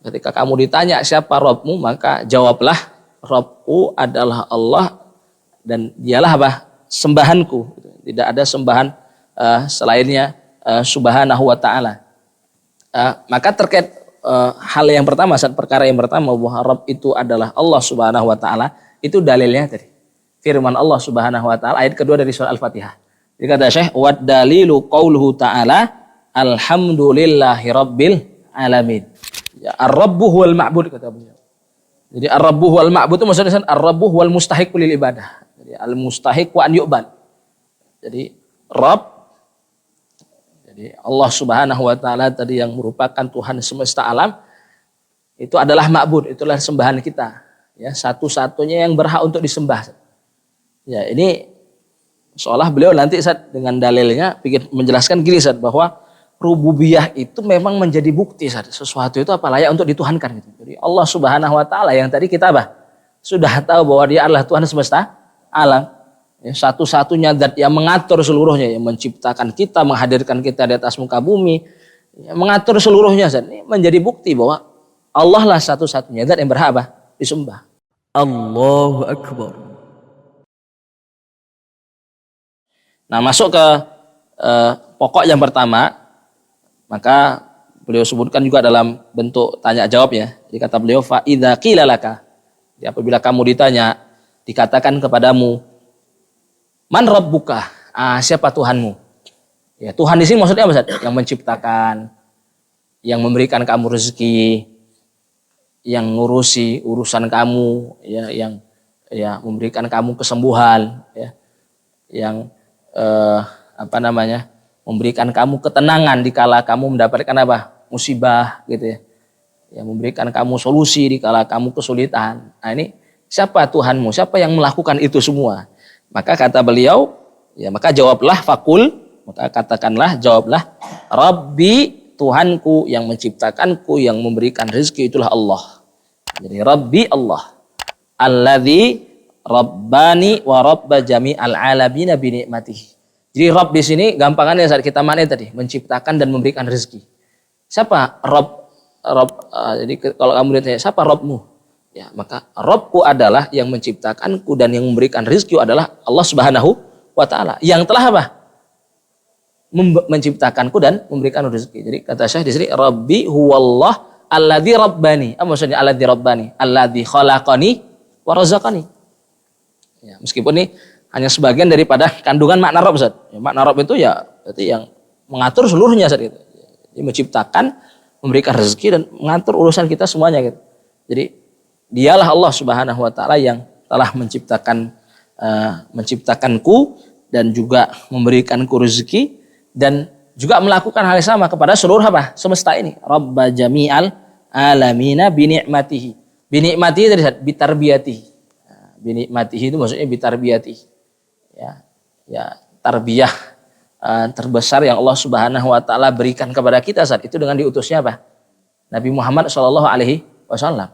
Ketika kamu ditanya siapa Rabbmu, maka jawablah Rabbku adalah Allah dan dialah apa? Sembahanku. Tidak ada sembahan selainnya subhanahu wa ta'ala. Maka terkait hal yang pertama, perkara yang pertama bahwa Rabb itu adalah Allah subhanahu wa ta'ala, itu dalilnya tadi. Firman Allah subhanahu wa ta'ala ayat kedua dari surah Al-Fatihah. Jadi kata Syekh, wad dalilu qauluhu ta'ala alhamdulillahi rabbil alamin. Ya, ar-rabbu huwal ma'bud kata beliau. Jadi ar-rabbu huwal ma'bud itu maksudnya ar-rabbu huwal mustahiq lil ibadah. Jadi al-mustahiq wa an yu'bad. Jadi Rabb, jadi Allah subhanahu wa ta'ala tadi yang merupakan Tuhan semesta alam, itu adalah ma'bud, itulah sembahan kita. Ya, satu-satunya yang berhak untuk disembah. Ya, ini seolah beliau nanti dengan dalilnya menjelaskan gini bahwa rububiyah itu memang menjadi bukti sesuatu itu apa layak untuk dituhankan gitu. Jadi Allah Subhanahu wa taala yang tadi kita sudah tahu bahwa dia adalah Tuhan semesta alam. Ya, satu-satunya zat yang mengatur seluruhnya, yang menciptakan kita, menghadirkan kita di atas muka bumi, yang mengatur seluruhnya. Ini menjadi bukti bahwa Allah lah satu-satunya zat yang berhak disembah. Allahu Akbar. Nah, masuk ke pokok yang pertama, maka beliau sebutkan juga dalam bentuk tanya jawab ya. Jadi kata beliau, fa idza qila laka, apabila kamu ditanya, dikatakan kepadamu, man rabbuka, siapa Tuhanmu? Ya, Tuhan di sini maksudnya apa? Yang menciptakan, yang memberikan kamu rezeki, yang ngurusi urusan kamu, ya, yang memberikan kamu kesembuhan, ya, yang memberikan kamu ketenangan dikala kamu mendapatkan musibah gitu ya. Yang memberikan kamu solusi dikala kamu kesulitan. Nah, ini siapa Tuhanmu? Siapa yang melakukan itu semua? Maka kata beliau, ya maka jawablah fakul, maka katakanlah, jawablah, Rabbi, Tuhanku yang menciptakanku, yang memberikan rezeki itulah Allah. Jadi Rabbi Allah. Alladzi Rabbani wa Rabba jami'al alamina bi ni'matihi. Jadi Rabb di sini gampangannya saat kita maknai tadi, menciptakan dan memberikan rezeki. Siapa Rabb? Jadi kalau kamu ditanya siapa Rabbmu? Ya, maka Rabbku adalah yang menciptakanku dan yang memberikan rezeki adalah Allah Subhanahu wa taala. Yang telah menciptakanku dan memberikan rezeki. Jadi kata Syekh di sini Rabbi huwallah alladzi rabbani. Apa maksudnya alladzi rabbani? Alladzi khalaqani wa razaqani. Ya, meskipun ini hanya sebagian daripada kandungan makna Rabb, Ustaz. Ya, makna Rabb itu ya berarti yang mengatur seluruhnya, Ustaz, gitu. Dia menciptakan, memberikan rezeki dan mengatur urusan kita semuanya gitu. Jadi dialah Allah Subhanahu wa taala yang telah menciptakanku dan juga memberikanku rezeki dan juga melakukan hal yang sama kepada seluruh semesta ini. Rabba jami'al alamina bi ni'matihi. Bi ni'matihi dari bi tarbiyatihi. Binikmatihi itu maksudnya bitarbiyati. Ya, tarbiyah terbesar yang Allah Subhanahu wa taala berikan kepada kita saat itu dengan diutusnya Nabi Muhammad sallallahu alaihi wasallam.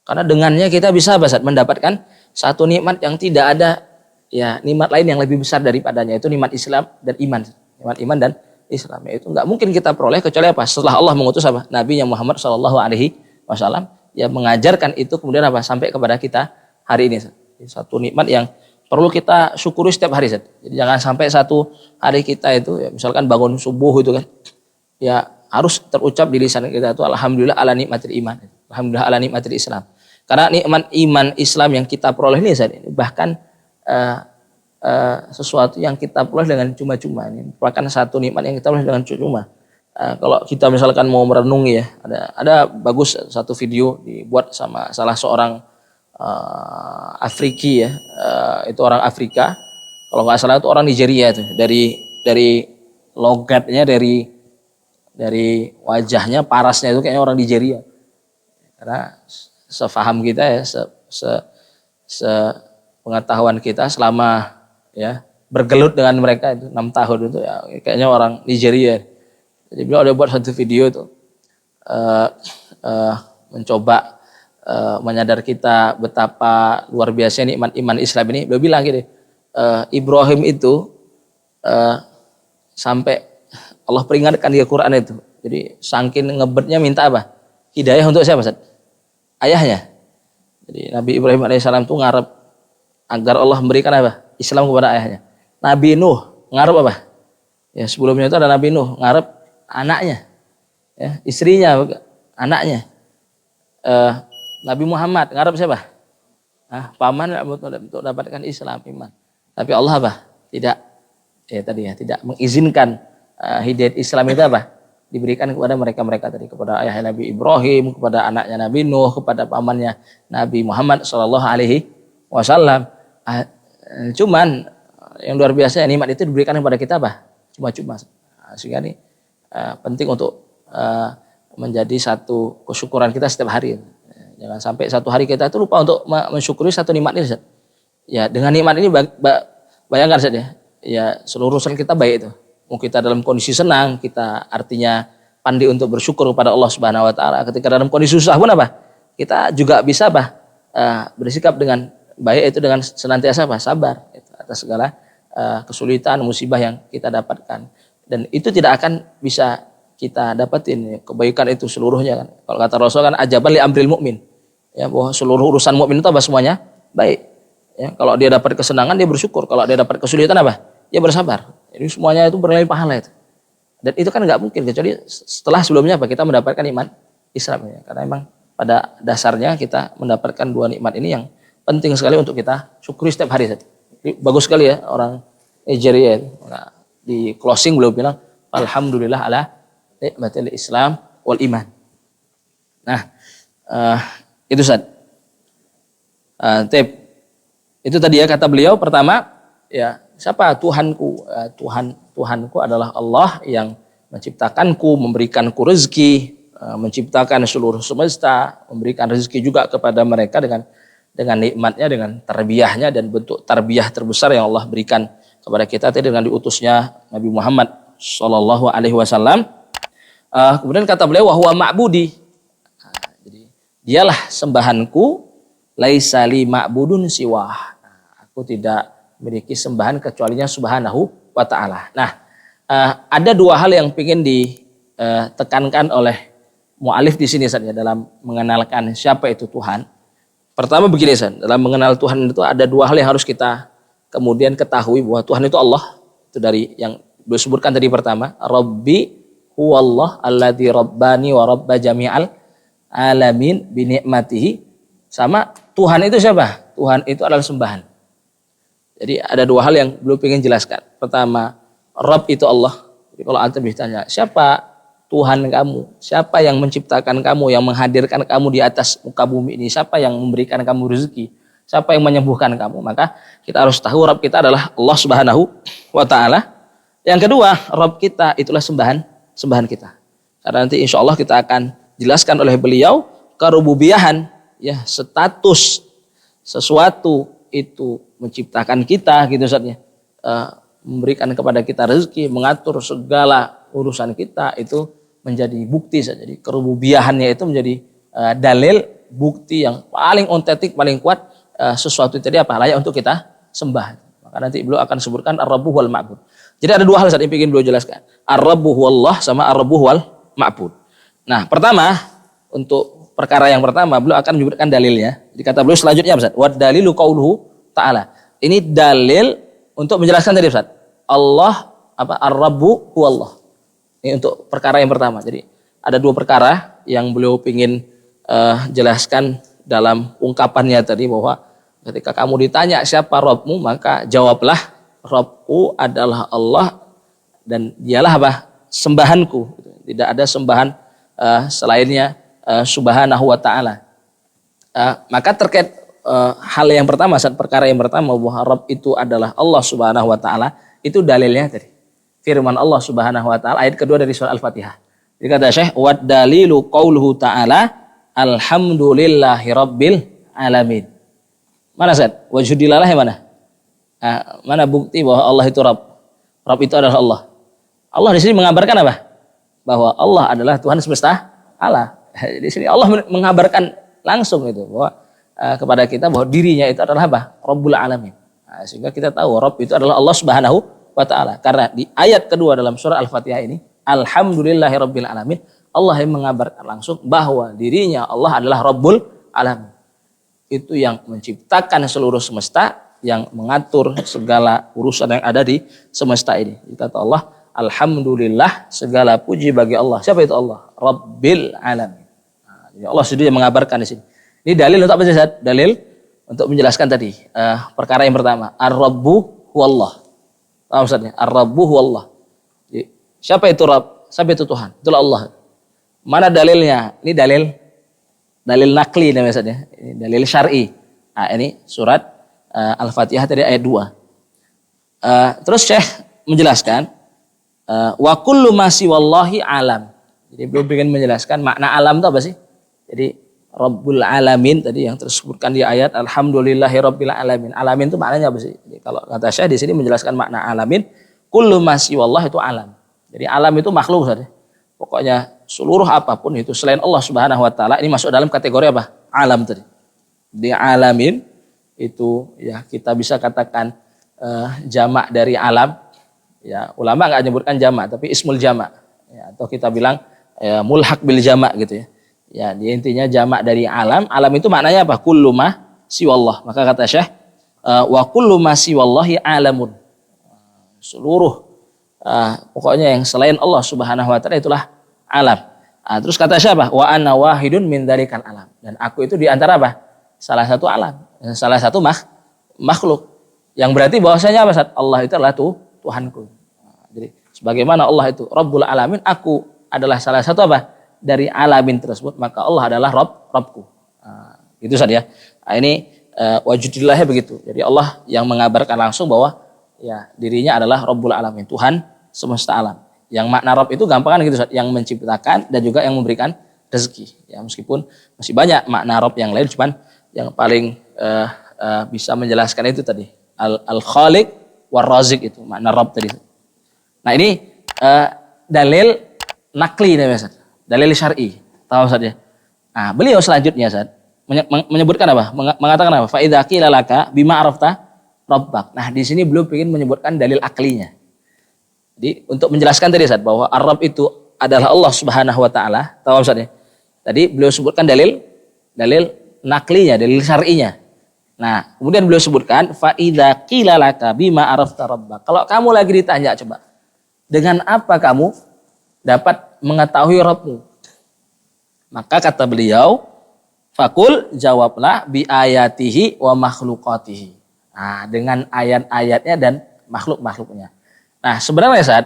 Karena dengannya kita bisa mendapatkan satu nikmat yang tidak ada ya nikmat lain yang lebih besar daripadanya, itu nikmat Islam dan iman. Nikmat iman dan Islam, itu enggak mungkin kita peroleh kecuali setelah Allah mengutus Nabi Muhammad sallallahu alaihi wasallam yang mengajarkan itu kemudian sampai kepada kita hari ini. Satu nikmat yang perlu kita syukuri setiap hari. Jadi jangan sampai satu hari kita itu ya, misalkan bangun subuh itu kan ya harus terucap di lisan kita itu alhamdulillah ala nikmatil iman, alhamdulillah ala nikmatil Islam. Karena nikmat iman Islam yang kita peroleh ini bahkan sesuatu yang kita peroleh dengan cuma-cuma, ini merupakan satu nikmat yang kita peroleh dengan cuma-cuma. Kalau kita misalkan mau merenungi ya, ada bagus satu video dibuat sama salah seorang Afriki ya, itu orang Afrika, kalau nggak salah itu orang Nigeria itu, dari logatnya, dari wajahnya, parasnya itu kayaknya orang Nigeria. Karena sefaham kita ya, sepengetahuan kita selama ya bergelut dengan mereka itu 6 tahun itu ya kayaknya orang Nigeria. Jadi beliau ada buat satu video itu mencoba menyadar kita betapa luar biasa nikmat iman Islam ini. Beliau bilang gini, Ibrahim itu sampai Allah peringatkan di Al-Quran itu. Jadi saking ngebetnya minta hidayah untuk siapa, Ustaz? Ayahnya. Jadi Nabi Ibrahim alaihissalam itu ngarep agar Allah memberikan apa? Islam kepada ayahnya. Nabi Nuh ngarep apa? Ya, sebelumnya itu ada Nabi Nuh ngarep anaknya, ya, istrinya, anaknya. Nabi Muhammad ngarep siapa? Paman untuk dapatkan Islam, iman. Tapi Allah apa? Tidak, ya tadi ya, tidak mengizinkan hidayat Islam itu apa? Diberikan kepada mereka tadi, kepada ayah Nabi Ibrahim, kepada anaknya Nabi Nuh, kepada pamannya Nabi Muhammad SAW. Cuman yang luar biasa, nikmat itu diberikan kepada kita apa? Cuma-cuma. Sehingga ini penting untuk menjadi satu kesyukuran kita setiap hari. Jangan sampai satu hari kita itu lupa untuk mensyukuri satu nikmat ini. Ya, dengan nikmat ini bayangkan saja, ya seluruh urusan kita baik itu. Mau kita dalam kondisi senang, kita artinya pandai untuk bersyukur kepada Allah Subhanahu wa taala. Ketika dalam kondisi susah pun apa? Kita juga bisa apa? Bersikap dengan baik, itu dengan senantiasa apa? Sabar atas segala kesulitan, musibah yang kita dapatkan. Dan itu tidak akan bisa kita dapatin kebaikan itu seluruhnya kan. Kalau kata Rasul kan ajaban li amril mukmin. Ya, bahwa seluruh urusan mukmin itu apa? Semuanya baik. Ya, kalau dia dapat kesenangan dia bersyukur, kalau dia dapat kesulitan apa? Dia bersabar. Jadi semuanya itu bernilai pahala itu. Dan itu kan nggak mungkin kecuali setelah sebelumnya apa? Kita mendapatkan iman Islam ya. Karena memang pada dasarnya kita mendapatkan dua nikmat ini yang penting sekali untuk kita syukuri setiap hari. Jadi, bagus sekali ya orang Nigeria itu. Nah, di closing beliau bilang alhamdulillah ala nikmatil Islam wal iman. Nah, itu Ustaz. Itu tadi ya kata beliau pertama ya, siapa Tuhanku? Tuhanku adalah Allah yang menciptakanku, memberikanku rezeki, menciptakan seluruh semesta, memberikan rezeki juga kepada mereka dengan nikmatnya, dengan tarbiyahnya, dan bentuk tarbiyah terbesar yang Allah berikan kepada kita tadi dengan diutusnya Nabi Muhammad sallallahu alaihi wasallam. Kemudian kata beliau wa huwa ma'budi. Jadi dialah sembahanku, laisa li ma'budun siwah. Aku tidak memiliki sembahan kecualinya subhanahu wa ta'ala. Nah, ada dua hal yang ingin ditekankan oleh mu'alif di sini saja dalam mengenalkan siapa itu Tuhan. Pertama begini San, dalam mengenal Tuhan itu ada dua hal yang harus kita kemudian ketahui, bahwa Tuhan itu Allah. Itu dari yang disebutkan tadi pertama, Rabbi huwallah alladzi rabbani wa rabba jami'al alamin bi ni'matihi. Sama Tuhan itu siapa? Tuhan itu adalah sembahan. Jadi ada dua hal yang belum ingin jelaskan. Pertama, Rabb itu Allah. Jadi kalau antum ditanya, siapa Tuhan kamu? Siapa yang menciptakan kamu, yang menghadirkan kamu di atas muka bumi ini? Siapa yang memberikan kamu rezeki? Siapa yang menyembuhkan kamu? Maka kita harus tahu Rabb kita adalah Allah Subhanahu wa ta'ala. Yang kedua, Rabb kita itulah sembahan kita. Karena nanti insya Allah kita akan jelaskan oleh beliau kerububiyahan, ya, status sesuatu itu menciptakan kita gitu saatnya, memberikan kepada kita rezeki, mengatur segala urusan kita, itu menjadi bukti saja. Jadi kerububiyahannya itu menjadi dalil bukti yang paling ontetik, paling kuat, sesuatu itu apa layak untuk kita sembah. Maka nanti beliau akan sebutkan ar-rabbu wal ma'bud. Jadi ada dua hal saat ini ingin beliau jelaskan, ar-rabbu wallah sama ar-rabbu wal ma'bud. Nah, pertama, untuk perkara yang pertama beliau akan menyebutkan dalilnya. Jadi kata beliau selanjutnya Ustaz, wa dalilu qauluhu ta'ala. Ini dalil untuk menjelaskan tadi Ustaz. Allah ar-rabbu huwallah. Ini untuk perkara yang pertama. Jadi ada dua perkara yang beliau ingin jelaskan dalam ungkapannya tadi, bahwa ketika kamu ditanya siapa Rabbmu, maka jawablah Rabbku adalah Allah dan dialah apa? Sembahanku. Tidak ada sembahan selainnya subhanahu wa ta'ala. Maka terkait hal yang pertama, perkara yang pertama, bahwa Rabb itu adalah Allah Subhanahu wa ta'ala, itu dalilnya tadi firman Allah Subhanahu wa ta'ala ayat kedua dari surah Al-Fatihah. Jadi kata Syekh, wa dalilu qauluhu ta'ala alhamdulillahi rabbil alamin. Mana Ustaz? Wajhudilalah yang mana? Mana bukti bahwa Allah itu Rabb? Rabb itu adalah Allah. Allah di sini mengabarkan apa? Bahwa Allah adalah Tuhan semesta alam. Di sini Allah mengabarkan langsung itu bahwa kepada kita bahwa dirinya itu adalah apa? Rabbul alamin. Sehingga kita tahu Rabb itu adalah Allah Subhanahu wa ta'ala. Karena di ayat kedua dalam surah Al-Fatihah ini, alhamdulillahi rabbil alamin, Allah yang mengabarkan langsung bahwa dirinya Allah adalah Rabbul Alamin. Itu yang menciptakan seluruh semesta, yang mengatur segala urusan yang ada di semesta ini. Kata Allah, alhamdulillah, segala puji bagi Allah. Siapa itu Allah? Rabbil Alamin. Nah, jadi Allah sendiri yang mengabarkan di sini. Ini dalil untuk apa sih, Ustaz? Dalil untuk menjelaskan tadi perkara yang pertama, Ar-Rabbu huwallah. Paham Ustaz ya? Ar-Rabbu huwallah. Jadi, siapa itu Rabb? Siapa itu Tuhan? Itulah Allah. Mana dalilnya? Ini dalil nakli namanya Ustaz ya. Ini dalil syar'i. Nah, ini surat Al-Fatihah tadi ayat 2. Terus Syekh menjelaskan wa kullu ma siwallahi alam. Jadi beliau ingin menjelaskan makna alam itu apa sih? Jadi Rabbul Alamin tadi yang tersebutkan di ayat alhamdulillahi rabbil alamin. Alamin itu maknanya apa sih? Jadi kalau kata Syekh di sini menjelaskan makna alamin, kullu ma siwallah itu alam. Jadi alam itu makhluk saja. Pokoknya seluruh apapun itu selain Allah Subhanahu wa taala ini masuk dalam kategori apa? Alam tadi. Di alamin itu ya kita bisa katakan jamak dari alam. Ya, ulama nggak menyebutkan jamak tapi ismul jamak. Ya, atau kita bilang mulhaq bil jamak gitu ya. Ya, dia intinya jamak dari alam. Alam itu maknanya apa? Kullu ma siwallah. Maka kata Syekh wa kullu ma siwallahi alamun. Seluruh pokoknya yang selain Allah Subhanahu wa taala itulah alam. Terus kata siapa? Wa ana wahidun min dzalikal alam. Dan aku itu di antara apa? Salah satu alam, salah satu makhluk. Yang berarti bahwasanya apa? Allah itu adalah Tuhanku. Jadi sebagaimana Allah itu Rabbul Alamin, aku adalah salah satu apa? Dari alamin tersebut, maka Allah adalah Rabbku. Itu saja. Ini wujudillahnya begitu. Jadi Allah yang mengabarkan langsung bahwa ya dirinya adalah Rabbul Alamin, Tuhan semesta alam. Yang makna Rabb itu gampang kan gitu, yang menciptakan dan juga yang memberikan rezeki. Ya meskipun masih banyak makna Rabb yang lain, cuman yang paling bisa menjelaskan itu tadi al-Khaliq war-Razik itu makna Rabb tadi. Nah ini dalil nakli namanya Ustaz. Dalil syar'i. Tahu saja. Nah, beliau selanjutnya Ustaz menyebutkan apa? Mengatakan apa? Fa idza qila laka bima arafta rabbak. Nah, di sini beliau ingin menyebutkan dalil aklinya. Jadi untuk menjelaskan tadi Ustaz bahwa Ar-Rabb itu adalah Allah Subhanahu wa taala. Tahu Ustaz ya? Tadi beliau sebutkan dalil naklinya, dalil syar'inya. Nah, kemudian beliau sebutkan fa idza qila laka bima arafta rabbak. Kalau kamu lagi ditanya coba, dengan apa kamu dapat mengetahui Rabbmu? Maka kata beliau, fakul jawablah bi ayatihi wa makhluqatihi. Nah, dengan ayat-ayatnya dan makhluk-makhluknya. Nah, sebenarnya Ustaz,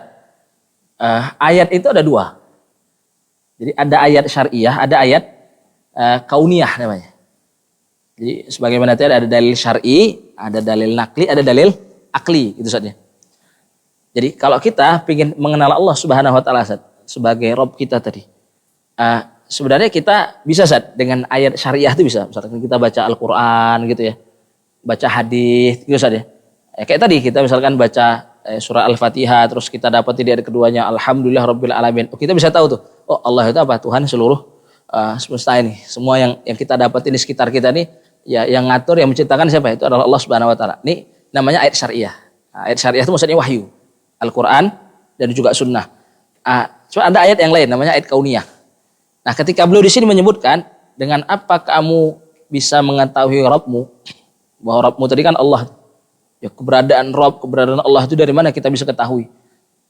ayat itu ada dua. Jadi ada ayat syariah, ada ayat kauniyah namanya. Jadi sebagaimana tadi ada dalil syar'i, ada dalil nakli, ada dalil akli, gitu saja. Jadi kalau kita ingin mengenal Allah Subhanahu wa taala sebagai Rabb kita tadi, sebenarnya kita bisa dengan ayat syariah itu bisa. Misalkan kita baca Al-Qur'an gitu ya. Baca hadis gitu saja. Kayak tadi kita misalkan baca surah Al-Fatihah terus kita dapat di ayat keduanya alhamdulillah rabbil alamin. Kita bisa tahu tuh, oh Allah itu apa? Tuhan seluruh semesta ini. Semua yang kita dapatin di sekitar kita nih, ya yang ngatur, yang menciptakan siapa? Itu adalah Allah Subhanahu wa taala. Ini namanya ayat syariah. Ayat syariah itu maksudnya wahyu. Al-Qur'an dan juga sunnah. Cuma ada ayat yang lain namanya ayat kauniyah. Nah, ketika beliau di sini menyebutkan dengan apa kamu bisa mengetahui Rabbmu, bahwa Rabbmu tadi kan Allah. Ya, keberadaan Rabb, keberadaan Allah itu dari mana kita bisa ketahui?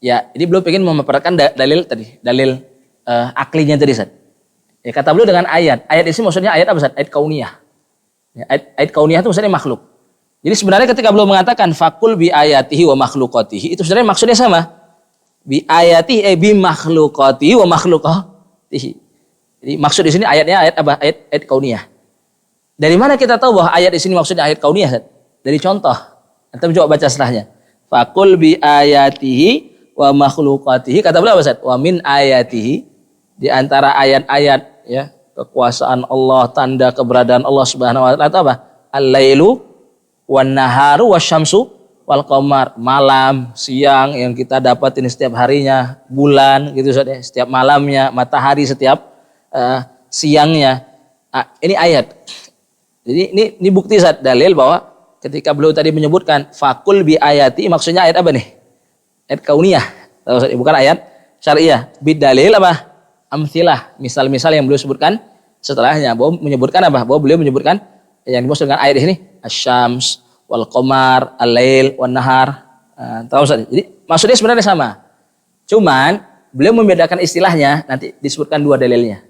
Ya, ini beliau ingin memaparkan dalil tadi, dalil aklinya tadi, Ustaz. Ya, kata beliau dengan ayat. Ayat ini maksudnya ayat apa, Ustaz? Ayat kauniyah. Ya, ayat kauniyah itu maksudnya makhluk. Jadi sebenarnya ketika beliau mengatakan fakul bi ayatihi wa makhluqatihi, itu sebenarnya maksudnya sama. Bi ayatihi bi makhluqatihi wa makhluqatihi. Jadi maksud di sini ayatnya ayat apa? Ayat kauniyah. Dari mana kita tahu bahwa ayat di sini maksudnya ayat kauniyah? Dari contoh. Kita coba baca setelahnya. Fakul bi ayatihi wa makhluqatihi. Kata beliau apa, Ustaz? Wa min ayatihi, di antara ayat-ayat ya kekuasaan Allah, tanda keberadaan Allah Subhanahu wa taala itu apa? Al-lailu wan naharu wasyamsu wal qamar. Malam, siang yang kita dapatin setiap harinya, bulan gitu Ustaz ya, setiap malamnya, matahari setiap siangnya. Ini ayat. Jadi ini bukti Ustaz, dalil bahwa ketika beliau tadi menyebutkan fakul bi ayati, maksudnya ayat apa nih? Ayat kauniyah. Bukan ayat syariah. Bidalil apa? amthilah, misal-misal yang beliau sebutkan setelahnya. Bahwa menyebutkan apa? Bahwa beliau menyebutkan yang dimaksud dengan ayat ini asyams wal qamar, al-lail wan nahar. Tahu Ustaz? Jadi maksudnya sebenarnya sama. Cuman beliau membedakan istilahnya, nanti disebutkan dua dalilnya.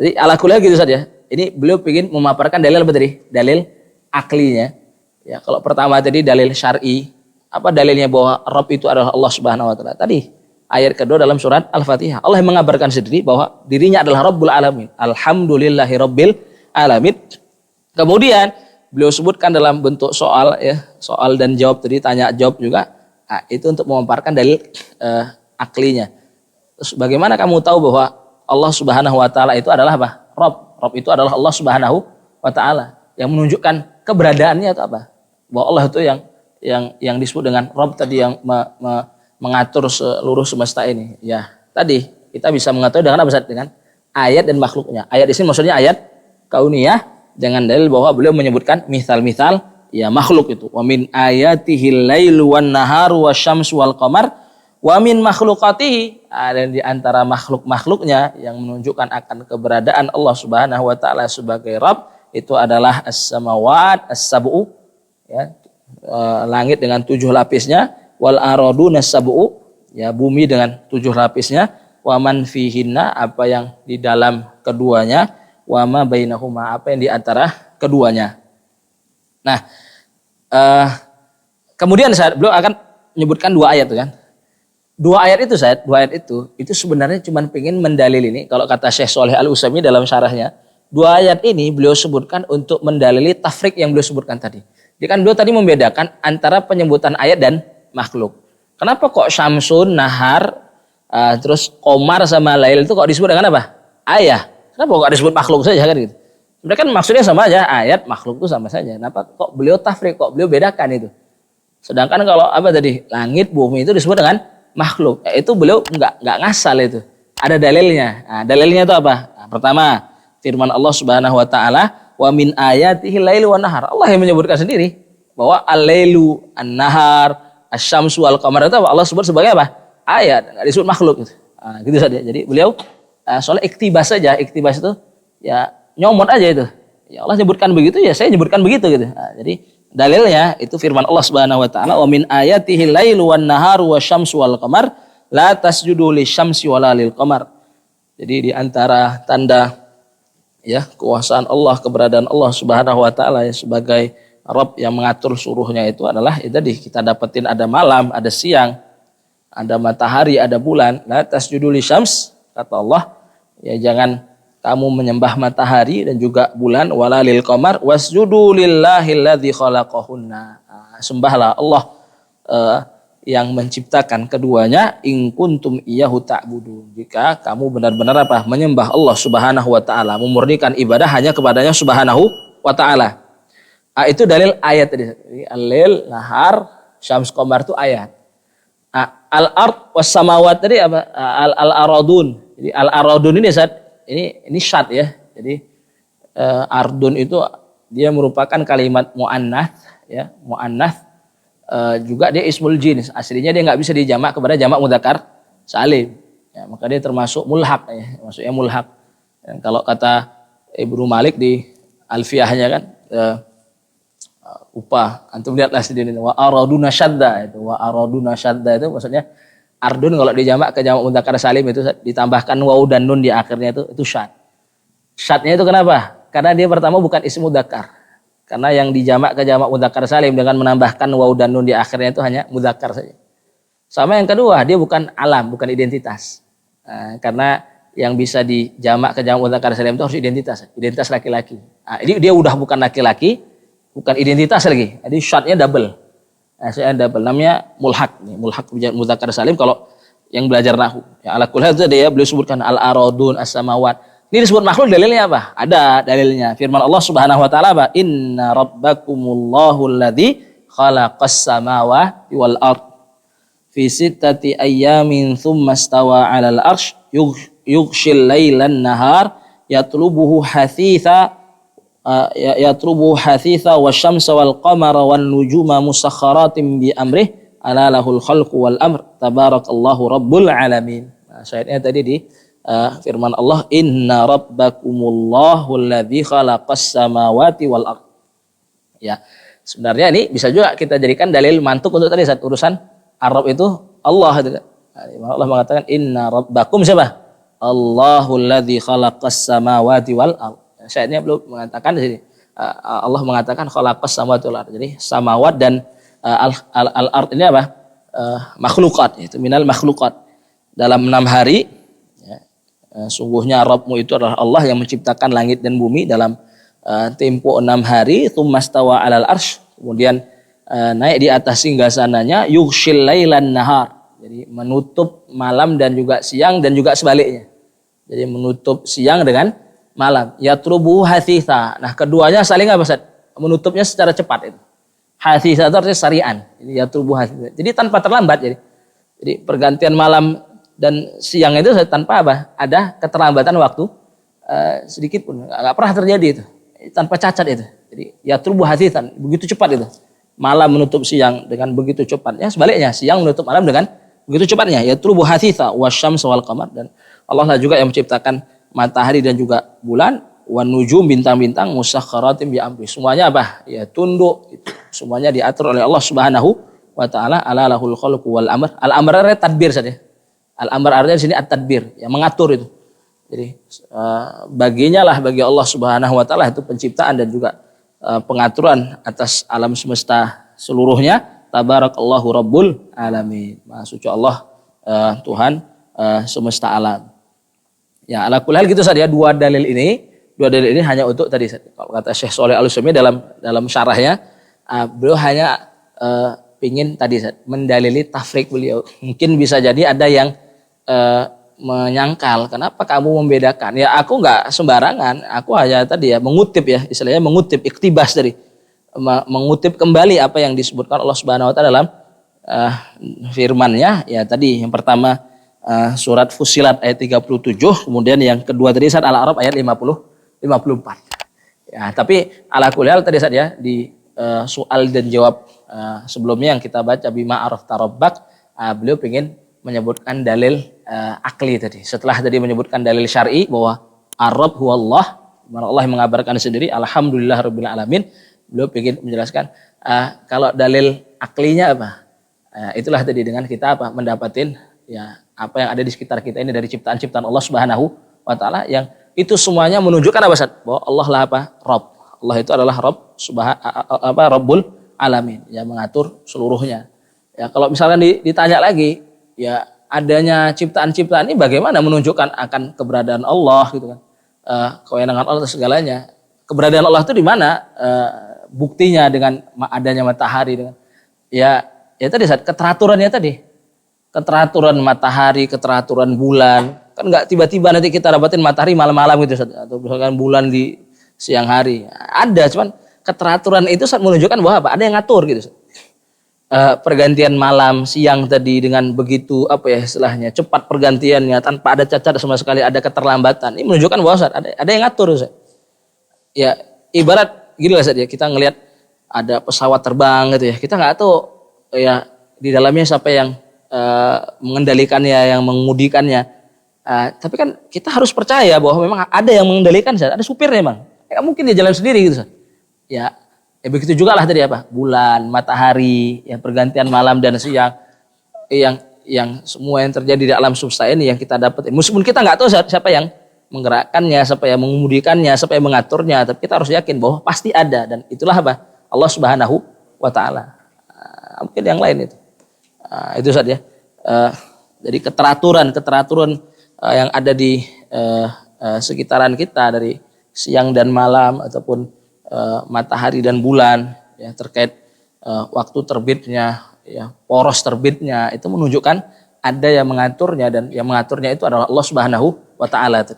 Jadi ala kulli gitu Ustaz ya. Ini beliau ingin memaparkan dalil apa tadi? Dalil aklinya. Ya, kalau pertama tadi dalil syar'i, apa dalilnya bahwa Rabb itu adalah Allah Subhanahu wa taala? Tadi ayat kedua dalam surat Al-Fatihah. Allah yang mengabarkan sendiri bahwa dirinya adalah Rabbul Alamin. Alhamdulillahi Rabbil Alamin. Kemudian beliau sebutkan dalam bentuk soal ya, soal dan jawab tadi, tanya jawab juga. Nah, itu untuk memaparkan dalil aklinya. Terus bagaimana kamu tahu bahwa Allah Subhanahu wa taala itu adalah apa? Rabb. Rabb itu adalah Allah Subhanahu wa taala. Yang menunjukkan keberadaannya itu apa? Bahwa Allah itu yang disebut dengan Rabb tadi, yang mengatur seluruh semesta ini. Ya, tadi kita bisa mengetahui dengan apa? Dengan ayat dan makhluknya. Ayat di sini maksudnya ayat kauniyah dengan dalil bahwa beliau menyebutkan misal-misal ya makhluk itu. Wa min ayatihil lailu wan naharu wasyamsu wal qamar wa min makhluqatihi. Dan di antara makhluk-makhluknya yang menunjukkan akan keberadaan Allah Subhanahu wa taala sebagai Rabb itu adalah as-samawat as-sab'u ya, langit dengan 7 lapisnya, wal araduna sab'u ya, bumi dengan 7 lapisnya, wa man fihinna, apa yang di dalam keduanya, wa ma bainahuma, apa yang di antara keduanya. Nah, kemudian beliau akan menyebutkan 2 ayat kan. 2 ayat itu sebenarnya cuma pengen mendalil ini, kalau kata Syekh Shalih Al-Utsaimin dalam syarahnya, 2 ayat ini beliau sebutkan untuk mendalili tafrik yang beliau sebutkan tadi. Jadi kan beliau tadi membedakan antara penyebutan ayat dan makhluk. Kenapa kok syamsun, nahar, terus qamar sama lail itu kok disebut dengan apa? Ayat. Kenapa kok disebut makhluk saja kan gitu? Sebenarnya kan maksudnya sama aja, ayat, makhluk itu sama saja. Kenapa kok beliau tafrik, kok beliau bedakan itu? Sedangkan kalau apa tadi? Langit, bumi itu disebut dengan makhluk. Itu beliau enggak ngasal itu. Ada dalilnya. Nah, dalilnya itu apa? Nah, pertama, firman Allah Subhanahu wa taala, wa min ayatihi lailu wan nahar. Allah yang menyebutkan sendiri bahwa al-lailu, an-nahar, asy-syamsu wal qamar itu Allah sebut sebagai apa? Ayat, enggak disebut makhluk gitu. Nah, gitu saja. Jadi beliau soalnya iktibas saja, iktibas itu ya nyomot aja itu. Ya Allah sebutkan begitu, ya saya nyebutkan begitu gitu. Nah, jadi dalilnya itu firman Allah Subhanahu wa taala, wa min ayatihi lailu wan naharu wasyamsu wal qamar la tasjudu lisyamsi wala lil qamar. Jadi di antara tanda ya kekuasaan Allah, keberadaan Allah Subhanahu wa taala ya, sebagai Rabb yang mengatur seluruhnya itu adalah itu tadi, kita dapetin ada malam, ada siang, ada matahari, ada bulan. La tasjudu lisyams, kata Allah, ya jangan kamu menyembah matahari dan juga bulan, wala lil qamar wasjudu lillahi alladzi khalaqahunna. Sembahlah Allah yang menciptakan keduanya, in kuntum iyyahu ta'budun. Jika kamu benar-benar apa? Menyembah Allah Subhanahu wa taala, memurnikan ibadah hanya kepadanya Subhanahu wa taala. Itu dalil ayat tadi. Al-lail, nahar, syams, qamar itu ayat. Al-ard was samawat tadi apa? Al-aradun. Jadi al-aradun ini syad ya. Jadi ardun itu dia merupakan kalimat muannats ya, muannats. Juga dia ismul jins, aslinya dia nggak bisa dijamak kepada jamak mudzakkar salim ya, maka dia termasuk mulhaq ya, maksudnya mulhaq. Dan kalau kata Ibnu Malik di Alfiyahnya kan upah, antum lihatlah sendiri, wa araduna syadda itu, wa araduna syadda itu maksudnya ardun kalau dijamak ke jamak mudzakkar salim itu ditambahkan waw dan nun di akhirnya itu syad. Syadnya itu kenapa? Karena dia pertama bukan ismu mudzakkar. Karena yang dijamak ke jamak mudzakkar salim dengan menambahkan waw dan nun di akhirnya itu hanya mudzakkar saja. Sama yang kedua, dia bukan alam, bukan identitas. Karena yang bisa dijamak ke jamak mudzakkar salim itu harus identitas laki-laki. Ini dia udah bukan laki-laki, bukan identitas lagi. Jadi syadnya double. Syadnya double, namanya mulhaq. Mulhaq mudzakkar salim kalau yang belajar nahwu. Ya, ala kulli hal itu dia beliau sebutkan al-aradun, as-samawat. Ini disebut makhluk, dalilnya apa? Ada dalilnya. Firman Allah Subhanahu wa taala apa? Inna rabbakumullahu alladzi khalaqas samawati wal ard fi sittati ayyamin thumma stawa 'alal arsy yughshil lailan nahar yatlubuhu hasitha wasyamsa wal qamara wan nujuma musakhkharatin bi amrih ala lahul khalqu wal amr tabarakallahu rabbul alamin. Syahidnya tadi di firman Allah, inna rabbakumullahu alladzi khalaqas samawati wal ard. Ya, sebenarnya ini bisa juga kita jadikan dalil mantuk untuk tadi saat urusan Arab itu Allah itu kan. Allah mengatakan inna rabbakum siapa? Allahul ladzi khalaqas samawati wal ard. Syahidnya belum mengatakan di sini. Allah mengatakan khalaqas samawati wal ard. Jadi samawat dan al ard ini apa? Makhlukat, itu minal makhlukat. Dalam 6 hari ya, sungguhnya Rabbmu itu adalah Allah yang menciptakan langit dan bumi dalam tempo 6 hari, tsummastawa 'alal arsy, kemudian naik di atas singgasananya, yughshil lailan nahar. Jadi menutup malam dan juga siang dan juga sebaliknya. Jadi menutup siang dengan malam. Yatrubu hathitha. Nah, keduanya saling apa, Ustaz? Menutupnya secara cepat itu. Hathitha itu artinya sari'an. Jadi yatrubu hathitha. Jadi tanpa terlambat jadi pergantian malam dan siang itu tanpa apa? Ada keterlambatan waktu sedikit pun. Enggak pernah terjadi itu. Tanpa cacat itu. Jadi yatrubu hathithan, begitu cepat itu. Malam menutup siang dengan begitu cepatnya, sebaliknya siang menutup malam dengan begitu cepatnya. Yatrubu hathitha wasyamsu wal qamar, dan Allah lah juga yang menciptakan matahari dan juga bulan, wan nujum, bintang-bintang, musakhkharatin bi amri. Semuanya apa? Ya tunduk itu. Semuanya diatur oleh Allah Subhanahu wa taala. Ala lahul khalqu wal amr. Al amr artinya tadbir saja. Al amr artinya di sini at-tadbir, yang mengatur itu. Jadi baginya lah, bagi Allah Subhanahu wa taala itu penciptaan dan juga pengaturan atas alam semesta seluruhnya. Tabarakallahu rabbul alamin. Maha suci Allah Tuhan semesta alam. Ya, ala kulli hal gitu saja. Dua dalil ini hanya untuk tadi, kalau kata Syekh Shalih Al-Utsaimin dalam syarahnya, beliau hanya pingin tadi mendalili tafrik beliau. Mungkin bisa jadi ada yang menyangkal, kenapa kamu membedakan? Ya, aku nggak sembarangan, aku hanya tadi ya mengutip, ya istilahnya mengutip, iktibas dari mengutip kembali apa yang disebutkan Allah Subhanahu wa taala dalam firman-Nya. Ya tadi yang pertama surat Fussilat ayat 37, kemudian yang kedua tadi surat Al-A'raf ayat 54. Ya, tapi ala kulli hal tadi saja di soal dan jawab sebelumnya yang kita baca bima arafta rabbak, beliau ingin menyebutkan dalil akli tadi. Setelah tadi menyebutkan dalil syar'i bahwa Ar-Rabb huwallah, mana Allah yang mengabarkan sendiri alhamdulillah rabbil alamin, beliau ingin menjelaskan kalau dalil aklinya apa? Itulah tadi dengan kita apa? Mendapatin ya apa yang ada di sekitar kita ini dari ciptaan-ciptaan Allah Subhanahu wa taala, yang itu semuanya menunjukkan apa, Ustaz? Bahwa Allah lah apa? Rabb. Allah itu adalah Rabb Rabbul alamin, yang mengatur seluruhnya. Ya, kalau misalkan ditanya lagi, ya adanya ciptaan-ciptaan ini bagaimana menunjukkan akan keberadaan Allah gitu kan. Kewenangan Allah segalanya. Keberadaan Allah itu di mana? Buktinya dengan adanya matahari dengan ya tadi saat keteraturannya tadi. Keteraturan matahari, keteraturan bulan. Kan enggak tiba-tiba nanti kita dapatin matahari malam-malam gitu Ustaz, atau misalkan bulan di siang hari. Ada, cuman keteraturan itu Ustaz menunjukkan bahwa apa? Ada yang ngatur gitu Ustaz. Pergantian malam siang tadi dengan begitu apa ya istilahnya cepat pergantiannya tanpa ada cacat sama sekali, ada keterlambatan. Ini menunjukkan bahwa Ustaz, ada yang ngatur Ustaz. Ya ibarat gini lah Ustaz ya, kita ngelihat ada pesawat terbang gitu ya, kita nggak tahu ya di dalamnya siapa yang mengendalikannya, yang mengemudikannya. Tapi kan kita harus percaya bahwa memang ada yang mengendalikan Ustaz, ada supirnya memang. Nggak mungkin dia jalan sendiri gitu Ustaz. Ya begitu juga lah tadi apa? Bulan, matahari, yang pergantian malam dan siang, yang semua yang terjadi di alam semesta ini yang kita dapat. Meskipun kita nggak tahu siapa yang menggerakkannya, siapa yang mengemudikannya, siapa yang mengaturnya, tapi kita harus yakin bahwa pasti ada, dan itulah apa? Allah Subhanahu wa taala. Mungkin yang lain itu. Itu saja. Jadi keteraturan yang ada di sekitaran kita dari siang dan malam ataupun matahari dan bulan, ya terkait waktu terbitnya, ya poros terbitnya, itu menunjukkan ada yang mengaturnya, dan yang mengaturnya itu adalah Allah Subhanahu wa taala.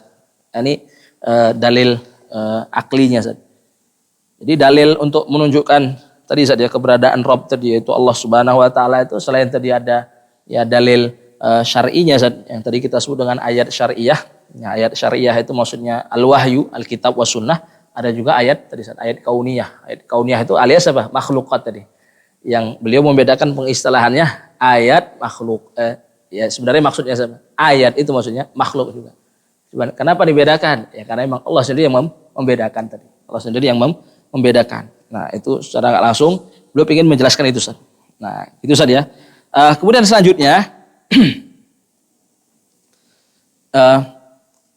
Ini dalil aklinya. Jadi dalil untuk menunjukkan tadi saja keberadaan Rabb tadi, yaitu Allah Subhanahu wa taala, itu selain tadi ada ya dalil syar'inya yang tadi kita sebut dengan ayat syariah. Ya, ayat syariah itu maksudnya al-wahyu, al-kitab wa sunnah. Ada juga ayat tadi ayat kauniyah. Ayat kauniyah itu alias apa? Makhlukat tadi. Yang beliau membedakan pengistilahannya ayat makhluk Ya sebenarnya maksudnya sama. Ayat itu maksudnya makhluk juga. Kenapa dibedakan? Ya karena memang Allah sendiri yang membedakan tadi. Allah sendiri yang membedakan. Nah itu secara nggak langsung beliau ingin menjelaskan itu Ustaz. Nah itu Ustaz ya. Kemudian selanjutnya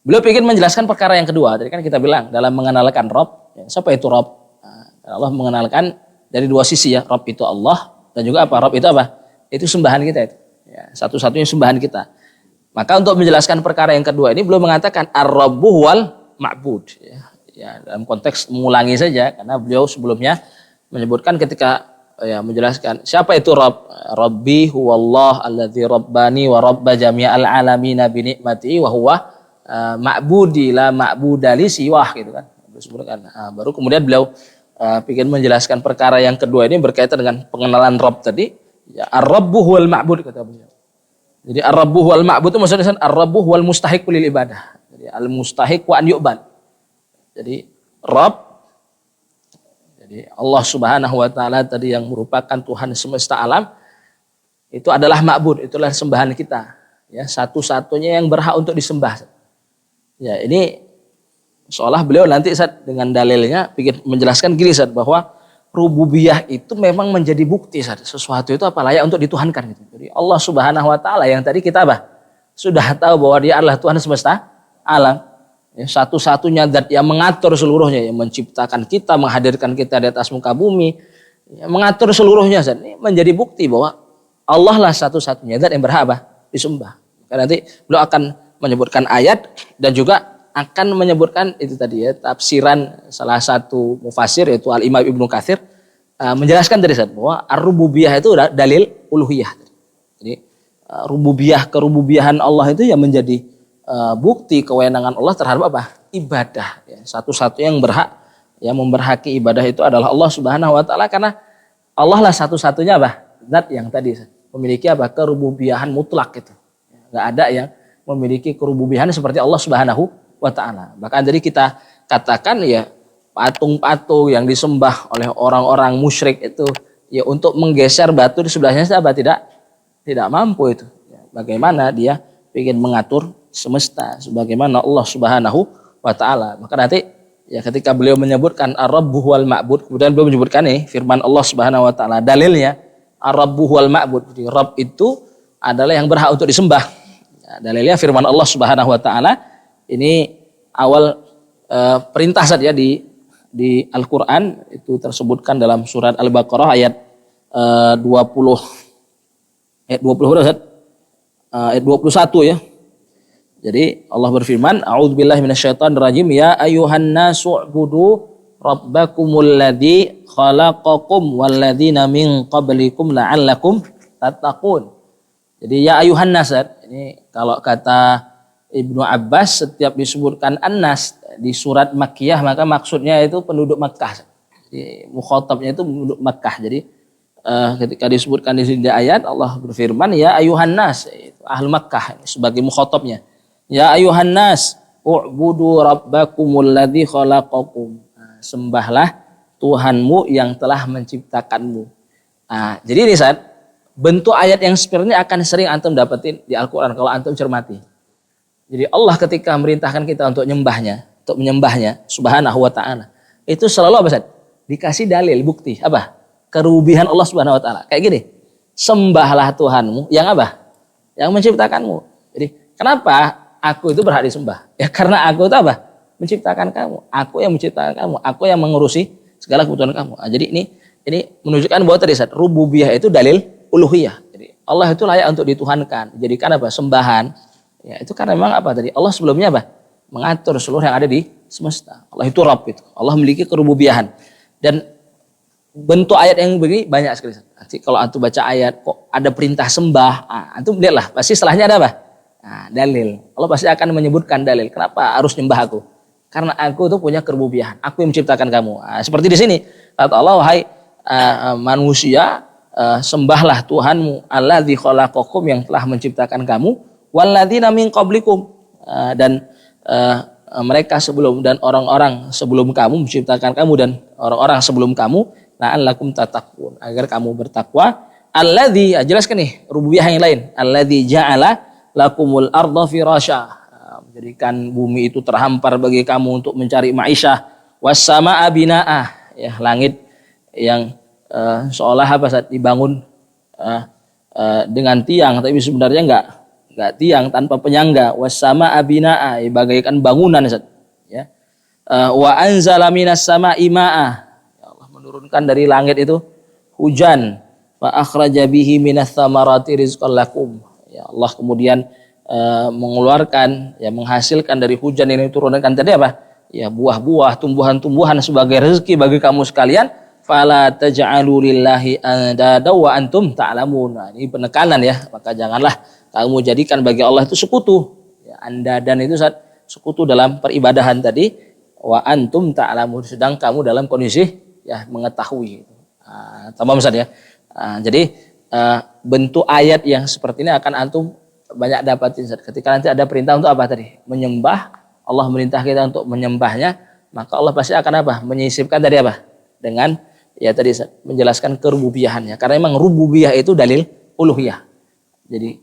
beliau ingin menjelaskan perkara yang kedua. Tadi kan kita bilang dalam mengenalkan Rob. Ya, siapa itu Rob? Allah mengenalkan dari dua sisi ya. Rob itu Allah dan juga apa? Rob itu apa? Itu sembahan kita itu. Ya, satu-satunya sembahan kita. Maka untuk menjelaskan perkara yang kedua ini beliau mengatakan ar-rabbu wal ma'bud. Ya, dalam konteks mengulangi saja karena beliau sebelumnya menyebutkan ketika ya menjelaskan siapa itu Rabb. Rabbi huwallah alladzi rabbani wa rabba jami'al alamina bi ni'mati wa huwa ma'budi la ma'budali siwah gitu kan. Baru kemudian beliau ingin menjelaskan perkara yang kedua ini berkaitan dengan pengenalan Rabb tadi. Ya, ar-rabbu huwal ma'bud kata beliau. Jadi ar-rabbu huwal ma'bud itu maksudnya ar-rabbu huwal mustahiq lil ibadah. Jadi al-mustahiq wa an yu'bad. Jadi Rabb, jadi Allah Subhanahu wa taala tadi yang merupakan Tuhan semesta alam itu adalah ma'bud, itulah sembahan kita. Ya, satu-satunya yang berhak untuk disembah. Ya, ini seolah beliau nanti Ustaz dengan dalilnya ingin menjelaskan gini Ustaz bahwa rububiyah itu memang menjadi bukti sesuatu itu apa layak untuk dituhankan gitu. Jadi Allah Subhanahu wa taala yang tadi kita sudah tahu bahwa dia adalah Tuhan semesta alam. Ya, satu-satunya zat yang mengatur seluruhnya, yang menciptakan kita, menghadirkan kita di atas muka bumi, ya, mengatur seluruhnya. Ini menjadi bukti bahwa Allah lah satu-satunya zat yang berhak disembah. Karena nanti beliau akan menyebutkan ayat dan juga akan menyebutkan itu tadi ya tafsiran salah satu mufassir yaitu Al-Imam Ibnu Katsir menjelaskan tadi bahwa ar-rububiyah itu dalil uluhiyah. Jadi rububiyah kerububiyahan Allah itu yang menjadi bukti kewenangan Allah terhadap apa? Ibadah. Ya, satu-satunya yang berhak yang memberhaki ibadah itu adalah Allah Subhanahu wa taala karena Allah lah satu-satunya zat yang tadi memiliki kerububiyahan mutlak itu. Enggak ada yang memiliki kerububiyahan seperti Allah Subhanahu wa ta'ala. Bahkan jadi kita katakan ya patung-patung yang disembah oleh orang-orang musyrik itu ya untuk menggeser batu di sebelahnya tidak mampu itu. Ya, bagaimana dia ingin mengatur semesta sebagaimana Allah Subhanahu wa ta'ala. Maka nanti ya ketika beliau menyebutkan ar-rabbu wal ma'bud kemudian beliau menyebutkan firman Allah Subhanahu wa ta'ala dalilnya ar-rabbu wal ma'bud. Jadi Rabb itu adalah yang berhak untuk disembah. Ya, dalilnya firman Allah Subhanahu wa ta'ala. Ini awal perintah saja di Al-Quran itu tersebutkan dalam surat Al-Baqarah ayat 20 ayat 20 ayat 21 ya. Jadi Allah berfirman, A'udzubillahi minasyaitonirrajim, ya ayyuhan nasu u'budu rabbakumul ladzi khalaqakum walladzina min qablikum la'allakum tattaqun. Jadi ya ayyuhan nas, ini kalau kata Ibnu Abbas setiap disebutkan An-Nas di surat Makkiyah maka maksudnya itu penduduk Makkah. Jadi mukhatabnya itu penduduk Makkah. Jadi ketika disebutkan di sini ayat Allah berfirman ya ayuhan nas itu ahli Makkah sebagai mukhatabnya. Ya ayuhan nas u'budu rabbakumul ladzi khalaqakum. Sembahlah Tuhanmu yang telah menciptakanmu. Nah, jadi ini saat bentuk ayat yang sebenarnya akan sering antum dapetin di Al-Qur'an kalau antum cermati. Jadi Allah ketika merintahkan kita untuk menyembahnya Subhanahu wa ta'ala. Itu selalu apa Ustaz? Dikasih dalil, bukti. Apa? Kerububiyahan Allah Subhanahu wa ta'ala. Kayak gini. Sembahlah Tuhanmu yang apa? Yang menciptakanmu. Jadi kenapa aku itu berhak disembah? Ya karena aku itu apa? Menciptakan kamu. Aku yang menciptakan kamu. Aku yang mengurusi segala kebutuhan kamu. Nah, jadi ini menunjukkan bahwa tadi Ustaz, rububiyah itu dalil uluhiyah. Jadi Allah itu layak untuk dituhankan. Jadikan apa? Sembahan. Ya, itu karena memang apa tadi? Allah sebelumnya mengatur seluruh yang ada di semesta. Allah itu Rabb itu. Allah memiliki kerububiyahan. Dan bentuk ayat yang begini banyak sekali. Jadi kalau antum baca ayat kok ada perintah sembah, antum lihatlah pasti setelahnya ada apa? Nah, dalil. Allah pasti akan menyebutkan dalil. Kenapa harus nyembah aku? Karena aku itu punya kerububiyahan. Aku yang menciptakan kamu. Seperti di sini. Kata Allah, wahai manusia, sembahlah Tuhanmu alladzi khalaqakum yang telah menciptakan kamu. Walladzina min qablikum dan mereka sebelum dan orang-orang sebelum kamu menciptakan kamu dan orang-orang sebelum kamu la'allakum tattaqun agar kamu bertakwa Alladzi, jelaskan nih rububiyah yang lain. Alladzi ja'ala lakumul arda firasya. Menjadikan bumi itu terhampar bagi kamu untuk mencari ma'isyah. Was samaa'a bina'ah. Ya, langit yang seolah apa saat dibangun dengan tiang, tapi sebenarnya enggak tiang, tanpa penyangga. Was samaa'a bina'ah, bagaikan bangunan Ustaz. Ya. Wa anzala minas samaa'i ma'ah. Ya Allah menurunkan dari langit itu hujan. Fa akhraja bihi minas tsamarati rizqan lakum. Ya Allah kemudian mengeluarkan, ya menghasilkan dari hujan ini turunkan tadi apa? Ya buah-buah, tumbuhan-tumbuhan sebagai rezeki bagi kamu sekalian. Fala taj'alu lillahi andada wa antum ta'lamun. Nah, ini penekanan ya, maka janganlah kamu jadikan bagi Allah itu sekutu. Ya, andadan itu sekutu dalam peribadahan tadi, wa antum ta'lamun, sedang kamu dalam kondisi ya mengetahui. Tamam Ustaz ya. Jadi bentuk ayat yang seperti ini akan antum banyak dapatin. Ketika nanti ada perintah untuk apa tadi? Menyembah, Allah merintah kita untuk menyembahnya, maka Allah pasti akan apa? Menyisipkan tadi apa? Dengan ya tadi menjelaskan kerububiyahannya. Karena memang rububiyah itu dalil uluhiyah. Jadi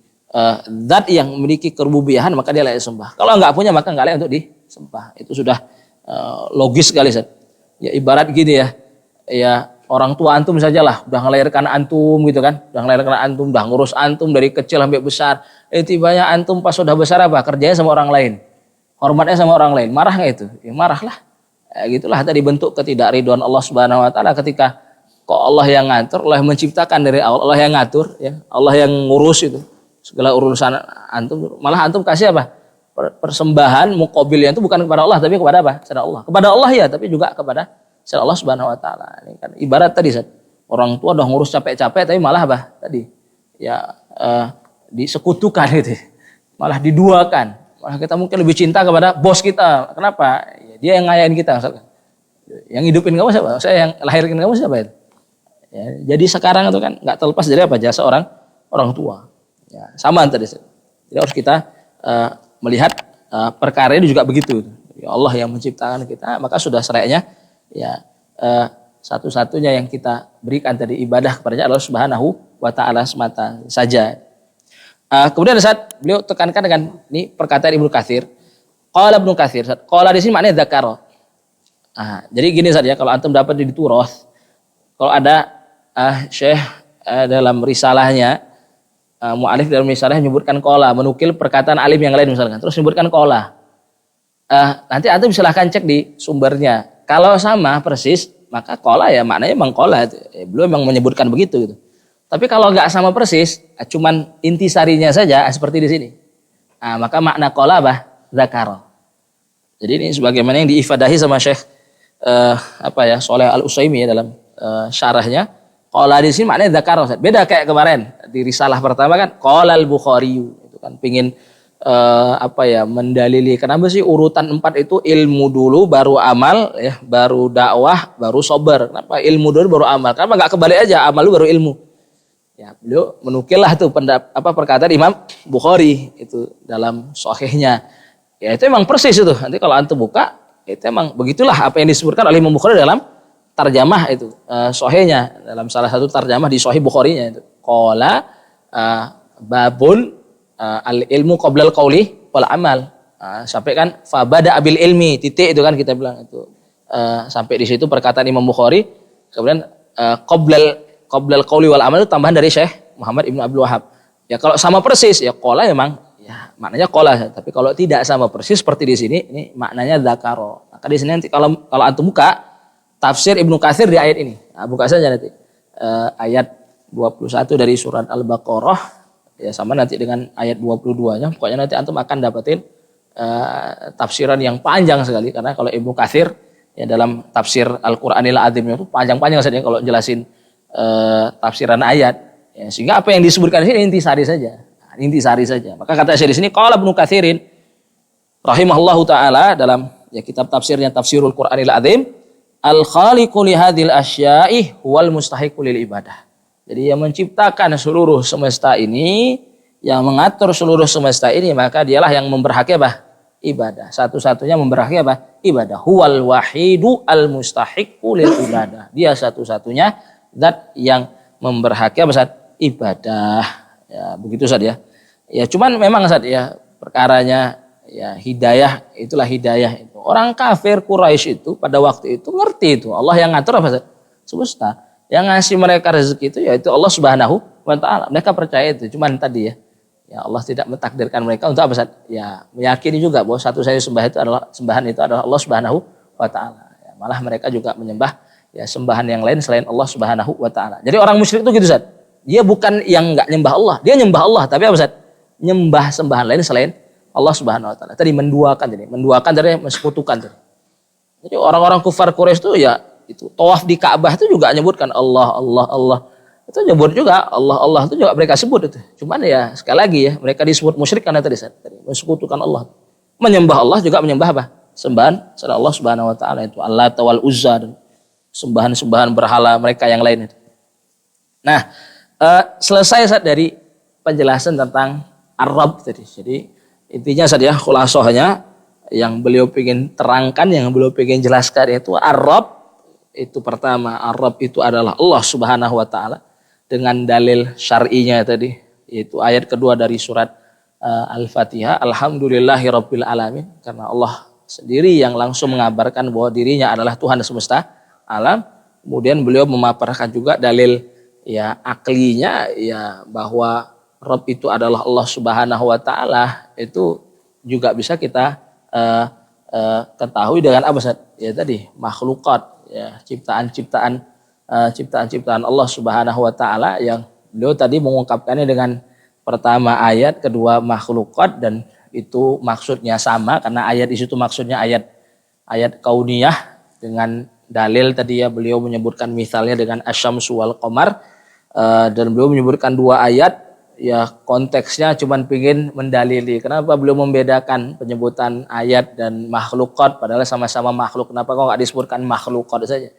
zat yang memiliki kerububiyahan maka dia layak sembah. Kalau enggak punya maka enggak layak untuk disembah. Itu sudah logis sekali Ustaz. Ya ibarat gini ya. Ya orang tua antum sajalah udah ngelahirkan antum gitu kan, udah ngurus antum dari kecil sampai besar. Tibanya antum pas sudah besar apa? Kerjanya sama orang lain, hormatnya sama orang lain, marah nggak itu? Ya marahlah. Gitulah tadi bentuk ketidakridhaan Allah Subhanahu Wa Taala ketika kok Allah yang ngatur, Allah yang menciptakan dari awal, Allah yang ngatur, ya Allah yang ngurus itu segala urusan antum. Malah antum kasih apa? Persembahan muqabilnya itu bukan kepada Allah tapi kepada apa? Kepada Allah. Kepada Allah ya, tapi juga kepada Allah Subhanahu Wa Taala. Ini kan ibarat tadi orang tua udah ngurus capek-capek tapi malah apa tadi ya disekutukan gitu, malah diduakan, malah kita mungkin lebih cinta kepada bos kita. Kenapa? Ya, dia yang ngayain kita misalkan. Yang hidupin kamu siapa? Saya yang lahirin kamu siapa itu? Ya, jadi sekarang itu kan nggak terlepas dari apa jasa orang tua. Ya, sama tadi. Jadi harus kita melihat perkara ini juga begitu. Ya Allah yang menciptakan kita, maka sudah selayaknya ya satu-satunya yang kita berikan tadi ibadah kepadanya Allah Subhanahu Wa Taala semata saja. Kemudian saat beliau tekankan dengan ini perkataan Ibnu Katsir. Qala Ibnu Katsir, qala di sini maknanya dzakara. Jadi gini saja kalau antum dapat di Turas, kalau ada Syekh dalam risalahnya mu'alif dalam risalah menyebutkan qala, menukil perkataan alim yang lain misalkan, terus menyebutkan qala. Nanti antum silahkan cek di sumbernya. Kalau sama persis, maka qala ya maknanya memang qala. Beliau memang menyebutkan begitu gitu. Tapi kalau nggak sama persis, cuman intisarinya saja seperti di sini. Maka makna qala apa? Dzakara. Jadi ini sebagaimana yang diifadahi sama Syekh Shalih Al-Utsaimin ya dalam syarahnya. Qala di sini maknanya dzakara. Beda kayak kemarin di risalah pertama kan qala Al-Bukhari itu kan pingin mendalili kenapa sih urutan 4 itu ilmu dulu baru amal ya, baru dakwah baru sabar. Kenapa ilmu dulu baru amal? Kenapa nggak kebalik aja amal dulu baru ilmu? Ya, beliau menukillah tuh perkataan Imam Bukhari itu dalam sahihnya. Ya itu emang persis itu. Nanti kalau antum buka itu emang begitulah apa yang disebutkan oleh Imam Bukhari dalam tarjamah itu sahihnya, dalam salah satu tarjamah di Sahih Bukharinya itu. Qala babun al ilmu qoblal qauli wal amal. Sampai kan fabada abil ilmi titik itu kan kita bilang itu. Sampai di situ perkataan Imam Bukhari, kemudian qoblal qauli wal amal itu tambahan dari Syekh Muhammad Ibnu Abdul Wahhab. Ya kalau sama persis ya qala memang ya maknanya qala, tapi kalau tidak sama persis seperti di sini ini maknanya dzakara. Maka di sini nanti kalau antum buka tafsir Ibnu Katsir di ayat ini. Buka saja nanti ayat 21 dari surat Al-Baqarah ya sama nanti dengan ayat 22-nya. Pokoknya nanti antum akan dapetin tafsiran yang panjang sekali, karena kalau Ibnu Katsir ya dalam tafsir Al-Qur'anil Azim itu panjang-panjang saja kalau jelasin tafsiran ayat. Ya, sehingga apa yang disebutkan di sini intisari saja. Intisari saja. Maka kata saya di sini qala Ibnu Katsirin rahimahullahu taala dalam ya kitab tafsirnya Tafsirul Qur'anil Azim, al-khaliqu li hadhil asya'i huwal mustahiqu lil ibadah. Jadi yang menciptakan seluruh semesta ini, yang mengatur seluruh semesta ini, maka dialah yang memberhaki apa? Ibadah. Satu-satunya memberhaki apa? Ibadah. Huwal wahidu al-mustahiqu lil ibadah. Dia satu-satunya zat yang memberhaki apa? ibadah. Ya, begitu Ustaz ya. Ya cuman memang Ustaz ya perkaranya ya hidayah itulah hidayah itu. Orang kafir Quraisy itu pada waktu itu ngerti itu Allah yang ngatur apa Ustaz? Semesta. Yang ngasih mereka rezeki itu yaitu Allah Subhanahu wa taala. Mereka percaya itu. Cuman tadi ya Allah tidak mentakdirkan mereka untuk apa Ustaz? Ya meyakini juga bahwa satu-satunya sembahan itu adalah Allah Subhanahu wa taala. Ya, malah mereka juga menyembah ya sembahan yang lain selain Allah Subhanahu wa taala. Jadi orang musyrik itu gitu Ustaz. Dia bukan yang enggak nyembah Allah, dia nyembah Allah, tapi apa Ustaz? Nyembah sembahan lain selain Allah Subhanahu wa taala. Tadi menduakan tadi mensekutukan tadi. Jadi orang-orang kufar Quraisy itu ya itu tawaf di Ka'bah itu juga menyebutkan Allah, Allah, Allah. Itu nyebut juga Allah, Allah itu juga mereka sebut itu. Cuman ya sekali lagi ya mereka disebut musyrik karena tadi mensekutukan Allah. Menyembah Allah juga menyembah apa? Sembahan selain Allah Subhanahu wa taala itu Allah wal Uzza dan sembahan-sembahan berhala mereka yang lain itu. Nah, selesai Ustaz dari penjelasan tentang Ar-Rabb tadi. Jadi intinya Ustaz ya khulasahnya yang beliau ingin terangkan, yang beliau ingin jelaskan itu Ar-Rabb itu pertama Ar-Rabb itu adalah Allah Subhanahu wa taala dengan dalil syar'inya tadi yaitu ayat kedua dari surat Al-Fatihah Alhamdulillahirabbil alamin karena Allah sendiri yang langsung mengabarkan bahwa dirinya adalah Tuhan semesta alam. Kemudian beliau memaparkan juga dalil ya aklinya ya bahwa Rabb itu adalah Allah Subhanahu wa taala itu juga bisa kita ketahui dengan apa Ustaz? Ya tadi makhlukat ya ciptaan-ciptaan Allah Subhanahu wa taala yang beliau tadi mengungkapkannya dengan pertama ayat, kedua makhlukat dan itu maksudnya sama karena ayat di situ maksudnya ayat kauniyah dengan dalil tadi ya beliau menyebutkan misalnya dengan asyamsu wal qamar dan beliau menyebutkan dua ayat ya konteksnya cuman pingin mendalili kenapa beliau membedakan penyebutan ayat dan makhlukat padahal sama-sama makhluk, kenapa kok nggak disebutkan makhlukat saja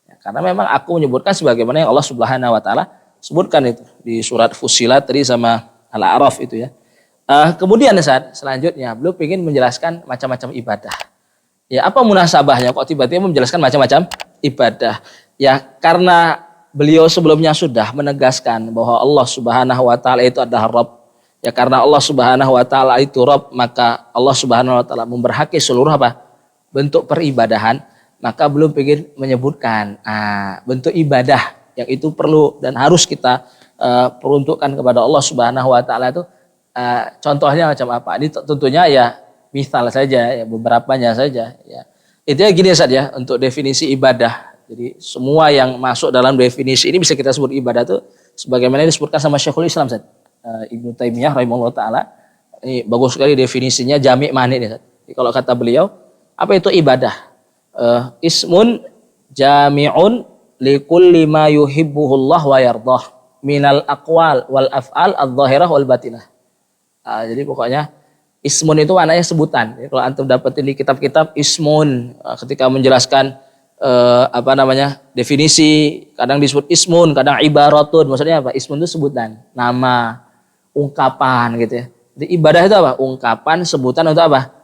ya, karena memang aku menyebutkan sebagaimana yang Allah Subhanahu wa taala sebutkan itu di surat Fussilat tadi sama Al-A'raf itu ya. Kemudian saat selanjutnya beliau ingin menjelaskan macam-macam ibadah. Ya apa munasabahnya kok tiba-tiba menjelaskan macam-macam ibadah? Ya karena beliau sebelumnya sudah menegaskan bahwa Allah Subhanahu wa taala itu adalah Rabb. Ya karena Allah Subhanahu wa taala itu Rabb, maka Allah Subhanahu wa taala memberhaki seluruh apa? Bentuk peribadahan, maka belum ingin menyebutkan bentuk ibadah yang itu perlu dan harus kita peruntukkan kepada Allah Subhanahu wa taala itu contohnya macam apa? Ini tentunya ya misal saja ya beberapanya saja ya. Intinya gini saja untuk definisi ibadah. Jadi semua yang masuk dalam definisi ini bisa kita sebut ibadah itu sebagaimana disebutkan sama Syekhul Islam Ibnu Taimiyah rahimahullah taala. Ini bagus sekali definisinya jami' mani ini. Jadi, kalau kata beliau, apa itu ibadah? Ismun jami'un likulli ma yuhibbuhullah wa yardah minal aqwal wal af'al adz-dzahirah wal batinah. Jadi pokoknya ismun itu maknanya sebutan. Jadi, kalau antum dapetin di kitab-kitab ismun ketika menjelaskan definisi kadang disebut ismun, kadang ibaratun. Maksudnya apa? Ismun itu sebutan, nama, ungkapan gitu ya. Jadi ibadah itu apa? Ungkapan, sebutan untuk apa?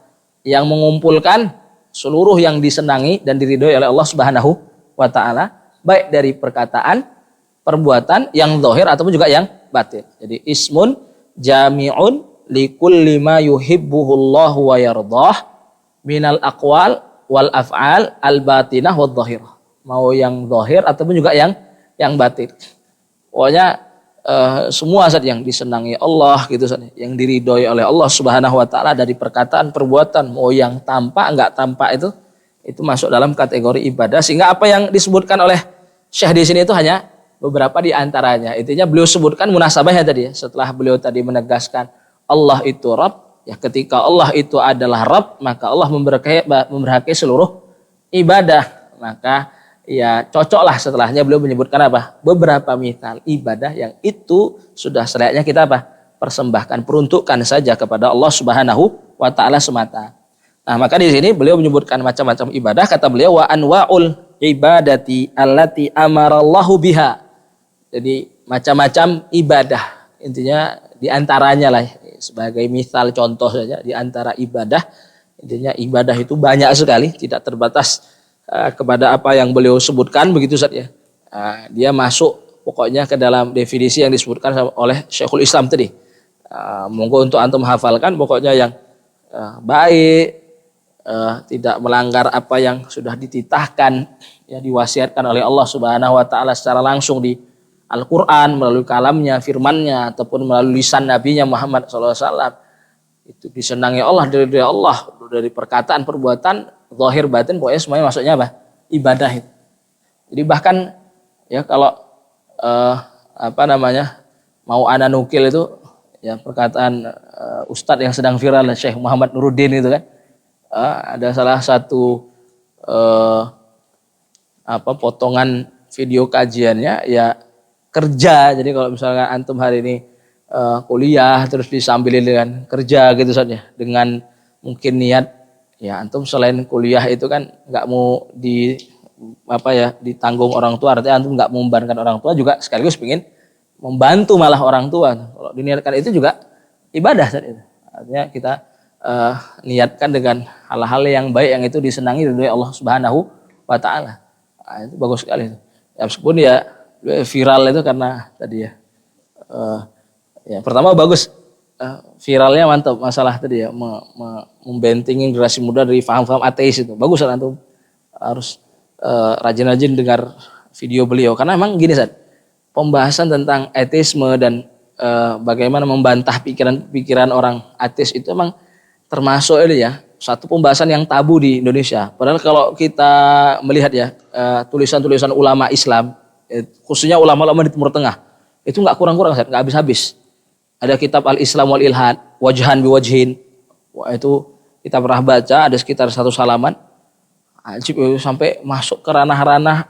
Yang mengumpulkan seluruh yang disenangi dan diridhoi oleh Allah Subhanahu wa taala, baik dari perkataan, perbuatan yang zahir ataupun juga yang batin. Jadi ismun jami'un likulli ma yuhibbuhullahu wa yardah minal aqwal wal af'al al batinah wal zahirah. Mau yang zahir ataupun juga yang batin. Pokoknya semua saat yang disenangi Allah gitu saat yang diridhoi oleh Allah Subhanahu wa taala dari perkataan, perbuatan, mau yang tampak enggak tampak itu masuk dalam kategori ibadah sehingga apa yang disebutkan oleh Syekh di sini itu hanya beberapa di antaranya. Intinya beliau sebutkan munasabahnya tadi ya. Setelah beliau tadi menegaskan Allah itu Rabb. Ya ketika Allah itu adalah Rabb, maka Allah memberkahi seluruh ibadah. Maka ya cocoklah setelahnya beliau menyebutkan apa? Beberapa misal ibadah yang itu sudah selayaknya kita apa? Persembahkan, peruntukkan saja kepada Allah Subhanahu wa taala semata. Nah, maka di sini beliau menyebutkan macam-macam ibadah, kata beliau wa anwaul ibadati allati amarallahu biha. Jadi macam-macam ibadah. Intinya di antaranya lah sebagai misal contoh saja di antara ibadah, intinya ibadah itu banyak sekali, tidak terbatas kepada apa yang beliau sebutkan begitu Ustaz ya. Dia masuk pokoknya ke dalam definisi yang disebutkan oleh Syekhul Islam tadi. Monggo untuk antum hafalkan pokoknya yang baik, tidak melanggar apa yang sudah dititahkan, ya diwasiatkan oleh Allah Subhanahu wa taala secara langsung di Al-Qur'an melalui kalamnya, firman-Nya ataupun melalui lisan nabinya Muhammad sallallahu alaihi wasallam. Itu disenangi Allah dari Allah, dari perkataan, perbuatan, zahir batin, pokoknya semuanya masuknya apa? Ibadah itu. Jadi bahkan ya kalau mau ana nukil itu ya perkataan ustadz yang sedang viral Syekh Muhammad Nuruddin itu kan, ada salah satu potongan video kajiannya ya kerja. Jadi kalau misalkan antum hari ini kuliah terus disambilin dengan kerja gitu saja, dengan mungkin niat ya antum selain kuliah itu kan nggak mau ditanggung orang tua, artinya antum nggak membebankan orang tua, juga sekaligus ingin membantu malah orang tua. Kalau diniatkan itu juga ibadah saat itu. Artinya kita niatkan dengan hal-hal yang baik yang itu disenangi oleh Allah Subhanahu wa taala. Itu bagus sekali itu. Ya meskipun ya viral itu karena tadi ya pertama bagus, viralnya mantap masalah tadi ya membentingin generasi muda dari faham-faham ateis itu. Bagus kan antum harus rajin-rajin dengar video beliau karena emang gini San, pembahasan tentang ateisme dan bagaimana membantah pikiran orang ateis itu emang termasuk ini ya satu pembahasan yang tabu di Indonesia. Padahal kalau kita melihat ya tulisan-tulisan ulama Islam, khususnya ulama-ulama di Timur Tengah, itu nggak kurang-kurang, nggak habis-habis. Ada kitab Al-Islam wal Ilhad, Wajhan bi Wajhin. Wah, itu kita pernah baca, ada sekitar 1 halaman. Ajib sampai masuk ke ranah-ranah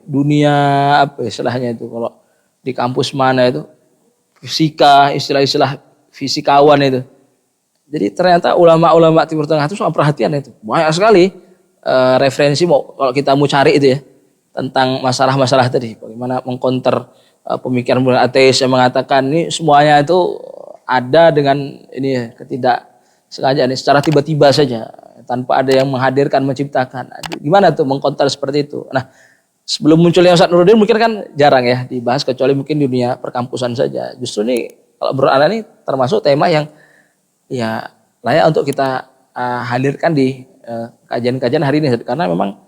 dunia istilahnya itu kalau di kampus mana itu fisika, istilah-istilah fisikawan itu. Jadi ternyata ulama-ulama Timur Tengah itu sama perhatian itu. Banyak sekali referensi kalau kita mau cari itu ya tentang masalah-masalah tadi. Bagaimana mengkonter pemikiran ateis yang mengatakan ini semuanya itu ada dengan ini ya, ketidaksengajaan secara tiba-tiba saja tanpa ada yang menghadirkan, menciptakan. Gimana tuh mengkonter seperti itu? Nah, sebelum munculnya Ustaz Nuruddin mungkin kan jarang ya dibahas kecuali mungkin dunia perkampusan saja. Justru ini kalau berulang ini termasuk tema yang ya layak untuk kita hadirkan di kajian-kajian hari ini karena memang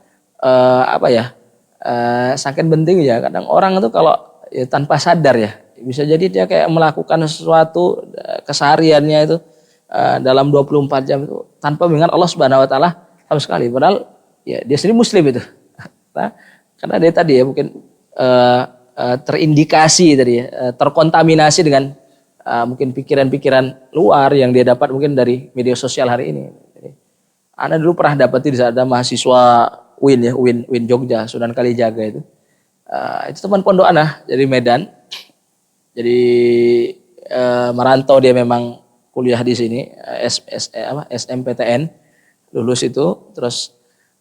saking penting ya. Kadang orang itu kalau ya, tanpa sadar ya bisa jadi dia kayak melakukan sesuatu kesehariannya itu dalam 24 jam itu tanpa mengingat Allah Subhanahu wa taala sama sekali. Padahal ya dia sendiri muslim itu. Nah, karena dia tadi ya mungkin terindikasi tadi ya, terkontaminasi dengan mungkin pikiran-pikiran luar yang dia dapat mungkin dari media sosial hari ini. Jadi, Ana dulu pernah dapat di saat ada mahasiswa UIN Jogja, Sunan Kalijaga itu. Itu teman pondok Ana dari Medan. Jadi merantau dia memang kuliah di sini, SMPTN, lulus itu, terus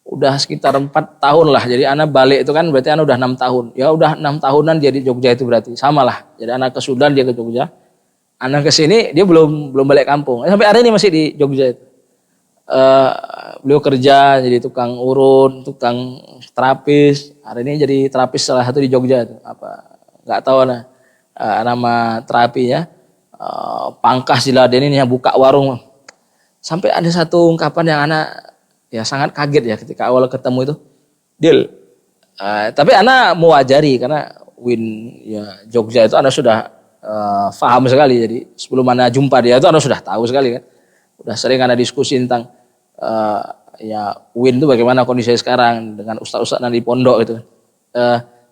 udah sekitar 4 tahun lah. Jadi anak balik itu kan berarti anak udah 6 tahun. Ya udah 6 tahunan dia di Jogja itu berarti, sama lah. Jadi anak ke Sudan dia ke Jogja, anak ke sini dia belum balik kampung. Sampai hari ini masih di Jogja itu. Beliau kerja jadi tukang urun, tukang terapis. Hari ini jadi terapis salah satu di Jogja itu. Nggak tahu nama terapinya. Pangkas diladenin yang buka warung. Sampai ada satu ungkapan yang anak ya sangat kaget ya ketika awal ketemu itu. Dil. Tapi anak mewajari karena Jogja itu anak sudah paham sekali. Jadi sebelum anak jumpa dia itu anak sudah tahu sekali kan. Udah sering anak diskusi tentang UIN itu bagaimana kondisinya sekarang dengan ustaz-ustaz di pondok itu.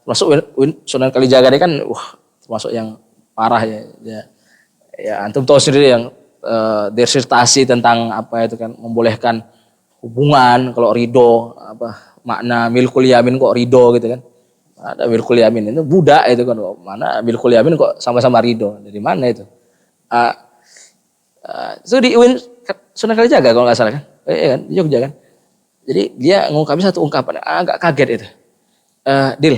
Termasuk UIN Sunan Kalijaga ini kan termasuk yang parah ya. Ya antum tahu sendiri yang disertasi tentang itu kan membolehkan hubungan kalau ridho makna milkul yamin kok ridho gitu kan. Ada milkul yamin itu budak itu kan, mana milkul yamin kok sama-sama ridho, dari mana itu? Itu di UIN Sunan Kalijaga kalau nggak salah kan, kan di Jogja kan. Jadi dia ngungkapin satu ungkapan agak kaget itu. Dil,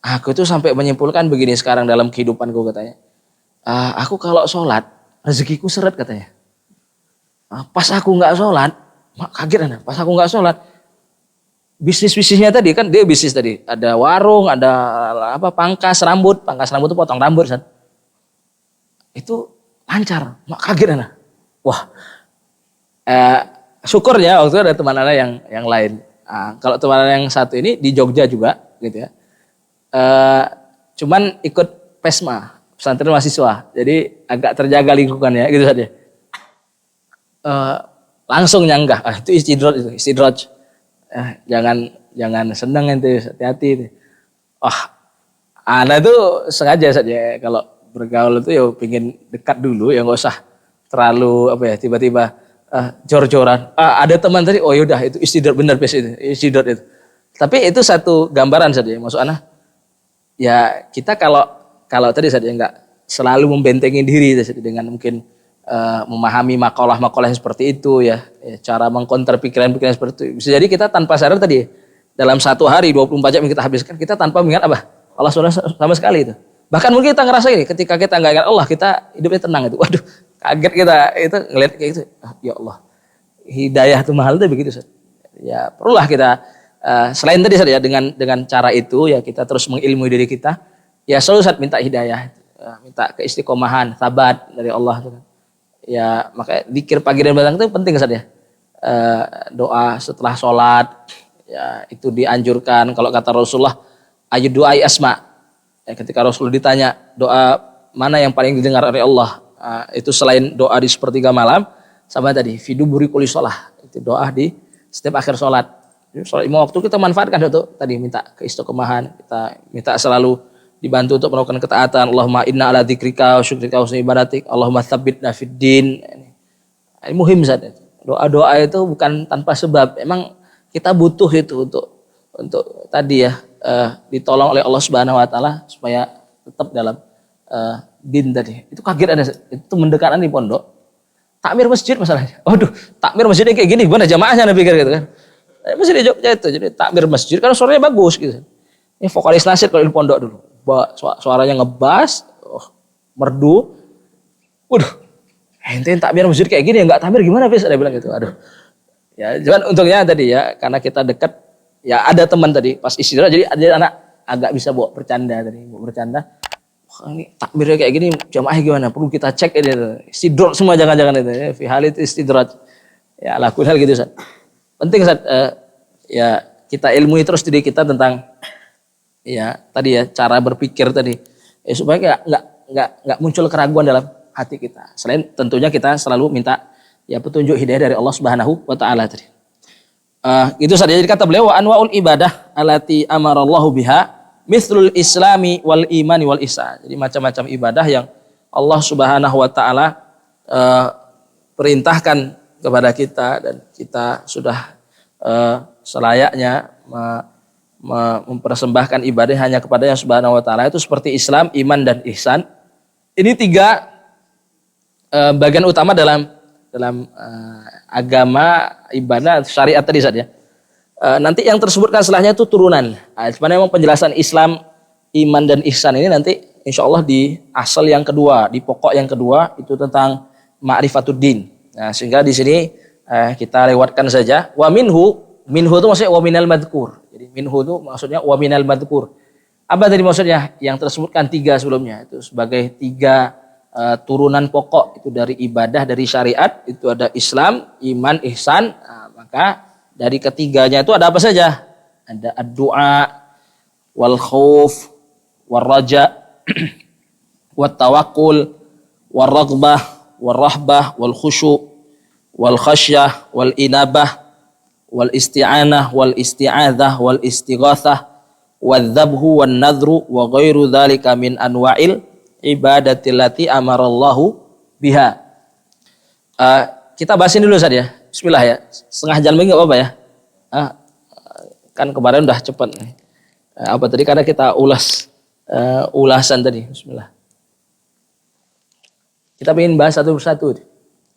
aku tuh sampai menyimpulkan begini sekarang dalam kehidupanku katanya. Aku kalau sholat rezekiku seret katanya. Pas aku nggak sholat, kaget anak. Pas aku nggak sholat, bisnisnya tadi kan dia bisnis tadi. Ada warung, ada apa pangkas rambut itu potong rambut Ustaz. Itu lancar, mak kaget ana. Wah, syukurnya waktu itu ada teman ana yang lain. Kalau teman ana yang satu ini di Jogja juga gitu ya. Cuman ikut PESMA, pesantren mahasiswa. Jadi agak terjaga lingkungannya gitu saja. Langsung nyanggah, itu istidroj. Jangan senang itu, hati-hati itu. Ana itu sengaja saja kalau bergaul itu ya pingin dekat dulu, ya nggak usah terlalu apa ya tiba-tiba jor-joran. Ada teman tadi, oh yaudah itu istidroj benar istidroj itu. Tapi itu satu gambaran saja, maksud ana. Ya kita kalau tadi saja nggak selalu membentengi diri dengan mungkin memahami makalah-makalah seperti itu ya, cara mengkonter pikiran-pikiran seperti itu. Bisa jadi kita tanpa sadar tadi dalam satu hari 24 jam yang kita habiskan kita tanpa mengingat apa? Allah sama sekali itu. Bahkan mungkin kita ngerasa ini ketika kita nggak ingat Allah kita hidupnya tenang itu. Waduh, kaget kita itu ngeliat kayak gitu. Ya Allah. Hidayah itu mahal tuh begitu. Ya, perlulah kita selain tadi ya dengan cara itu ya kita terus mengilmui diri kita. Ya selalu saat minta hidayah, minta keistiqomahan, sabat dari Allah. Ya makanya zikir pagi dan petang itu penting Ustaz ya. Doa setelah sholat ya itu dianjurkan. Kalau kata Rasulullah ayu doa asma. Ya, ketika Rasulullah ditanya doa mana yang paling didengar oleh Allah, itu selain doa di sepertiga malam sama tadi fiduburi kulli sholah, itu doa di setiap akhir sholat. Sholat lima waktu kita manfaatkan itu tadi minta keistiqomahan, kita minta selalu dibantu untuk melakukan ketaatan. Allahumma inna ala dzikrika wa syukrika wa husni ibadatik. Allahumma tsabbitna fid din. Ini muhim Ustaz. Doa-doa itu bukan tanpa sebab. Emang kita butuh itu untuk tadi ya ditolong oleh Allah Subhanahu wa taala supaya tetap dalam din tadi. Itu kaget ada itu mendekatan di pondok. Takmir masjid masalahnya. Waduh, takmir masjidnya kayak gini gimana jamaahnya Anda pikir gitu kan. Masih di Jogja itu. Jadi takmir masjid kan suaranya bagus gitu. Ini vokalis nasyid kalau di pondok dulu. Suaranya ngebas, merdu. Waduh, ente takbir masjid kayak gini ya nggak takbir gimana bis? Ada bilang gitu. Aduh. Ya, cuman untungnya tadi ya karena kita dekat, ya ada teman tadi pas istirahat jadi ada anak agak bisa bawa bercanda tadi, Wah, ini takbirnya kayak gini jamaah gimana? Perlu kita cek ini. Istidroj semua jangan-jangan itu. Fi halit istidroj. Ya ala kulli hal gitu Ustaz. Penting Ustaz ya kita ilmui terus diri kita tentang ya tadi ya cara berpikir tadi supaya nggak muncul keraguan dalam hati kita. Selain tentunya kita selalu minta ya petunjuk hidayah dari Allah Subhanahu wa taala tadi. Itu saja jadi kata beliau wa anwaul ibadah allati amarallahu biha mithlul islami wal imani wal ihsan. Jadi macam-macam ibadah yang Allah Subhanahu wa taala perintahkan kepada kita dan kita sudah selayaknya mempersembahkan ibadah hanya kepada yang Subhanahu wa taala itu seperti Islam, iman dan ihsan. Ini tiga bagian utama dalam agama, ibadah, syariat tadi saja. Nanti yang tersebutkan setelahnya itu turunan. Sebenarnya memang penjelasan Islam, iman dan ihsan ini nanti insya Allah di asal yang kedua, di pokok yang kedua itu tentang ma'rifatuddin. Nah, sehingga di sini kita lewatkan saja. Wa minhu itu maksudnya wa minal madhkur. Jadi minhu itu maksudnya wa minal madhkur. Apa tadi maksudnya? Yang tersebutkan tiga sebelumnya itu sebagai tiga turunan pokok itu dari ibadah, dari syariat itu ada Islam, iman, ihsan. Nah, maka dari ketiganya itu ada apa saja? Ada ad-du'a, wal khauf, wal raja, wat tawakkul, wal raghbah, wal rahbah, wal khusyu', wal khasyah, wal inabah, wal isti'anah, wal isti'adzah, wal istighatsah, wal dzabhu, wan nadhru, wa ghairu dzalika min anwa'il ibadatil lati amarallahu biha. Kita bahasin dulu Ustaz ya. Bismillah ya. Setengah jam lagi enggak apa-apa ya. Kan kemarin udah cepat. Apa tadi karena kita ulasan tadi. Bismillah. Kita ingin bahas satu persatu.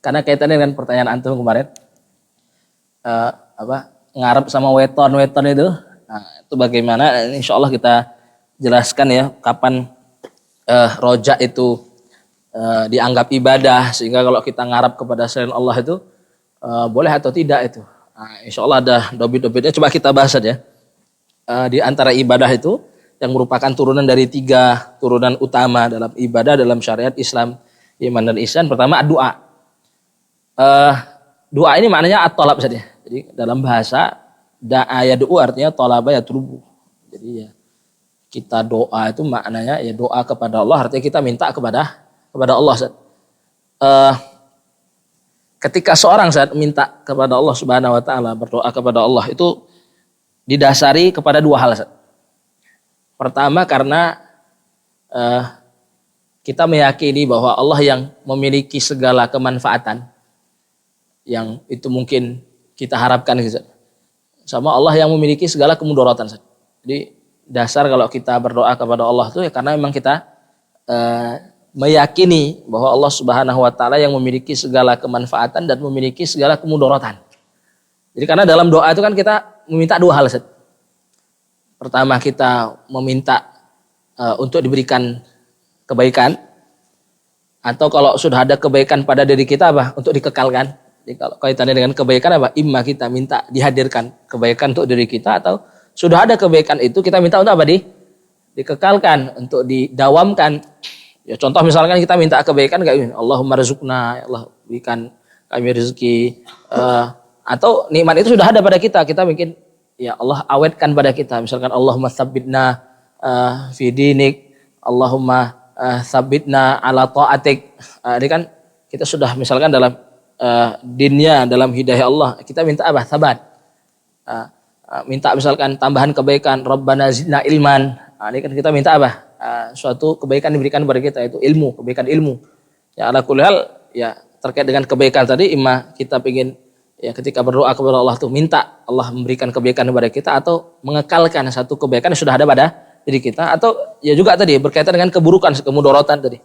Karena kaitannya dengan pertanyaan antum kemarin. Ngarep sama weton itu. Nah, itu bagaimana? Insya Allah kita jelaskan ya kapan rojak itu dianggap ibadah sehingga kalau kita ngarap kepada selain Allah itu boleh atau tidak itu. Nah, insya Allah ada dobit-dobitnya, coba kita bahas saja. Di antara ibadah itu yang merupakan turunan dari 3 turunan utama dalam ibadah dalam syariat Islam, iman dan ihsan. Pertama doa. Doa ini maknanya at-thalab saja. Jadi dalam bahasa da'a yad'u artinya talaba yatlubu. Jadi ya kita doa itu maknanya ya doa kepada Allah, artinya kita minta kepada Allah. Ketika seorang saat minta kepada Allah Subhanahu wa taala, berdoa kepada Allah itu didasari kepada 2 hal. Pertama karena kita meyakini bahwa Allah yang memiliki segala kemanfaatan yang itu mungkin kita harapkan gitu. Sama Allah yang memiliki segala kemudaratan. Jadi dasar kalau kita berdoa kepada Allah itu ya karena memang kita meyakini bahwa Allah Subhanahu wa taala yang memiliki segala kemanfaatan dan memiliki segala kemudaratan. Jadi karena dalam doa itu kan kita meminta 2 hal. Pertama kita meminta untuk diberikan kebaikan, atau kalau sudah ada kebaikan pada diri kita apa? Untuk dikekalkan. Jadi kalau kaitannya dengan kebaikan apa? Imma kita minta dihadirkan kebaikan untuk diri kita, atau sudah ada kebaikan itu kita minta untuk apa? Dikekalkan, untuk didawamkan. Ya contoh misalkan kita minta kebaikan kayak Allahumma rizukna, ya Allah berikan kami rezeki, atau nikmat itu sudah ada pada kita mungkin ya Allah awetkan pada kita, misalkan Allahumma tsabbitna fi dinik, Allahumma tsabbitna ala ta'atik. Ini kan kita sudah misalkan dalam dinnya, dalam hidayah Allah, kita minta apa? Sabat. Minta misalkan tambahan kebaikan, Rabbana zidna ilman. Ini kan kita minta apa? Suatu kebaikan diberikan kepada kita, itu ilmu, kebaikan ilmu. Ya ala kulli hal ya terkait dengan kebaikan tadi, imma kita ingin ya ketika berdoa kepada Allah tuh minta Allah memberikan kebaikan kepada kita, atau mengekalkan satu kebaikan yang sudah ada pada diri kita, atau ya juga tadi berkaitan dengan keburukan, kemudaratan tadi.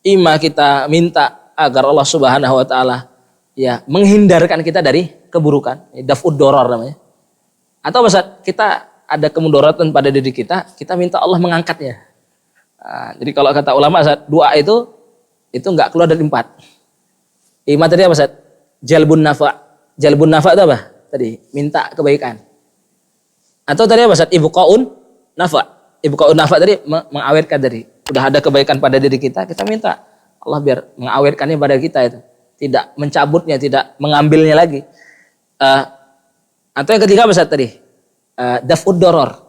Imma kita minta agar Allah Subhanahu wa taala ya menghindarkan kita dari keburukan, daf'ud doror namanya. Atau saat kita ada kemudaratan pada diri kita minta Allah mengangkatnya. Jadi kalau kata ulama saat doa itu enggak keluar dari 4. Imma tadi apa Ustaz? Jalbun nafa. Jalbun nafa itu apa? Tadi minta kebaikan. Atau tadi apa Ustaz? Ibqaun nafa. Ibqaun nafa tadi mengawetkan tadi. Sudah ada kebaikan pada diri kita minta Allah biar mengawetkannya pada kita itu. Tidak mencabutnya, tidak mengambilnya lagi. Atau yang ketiga apa Ustaz tadi? Daf'ud doror.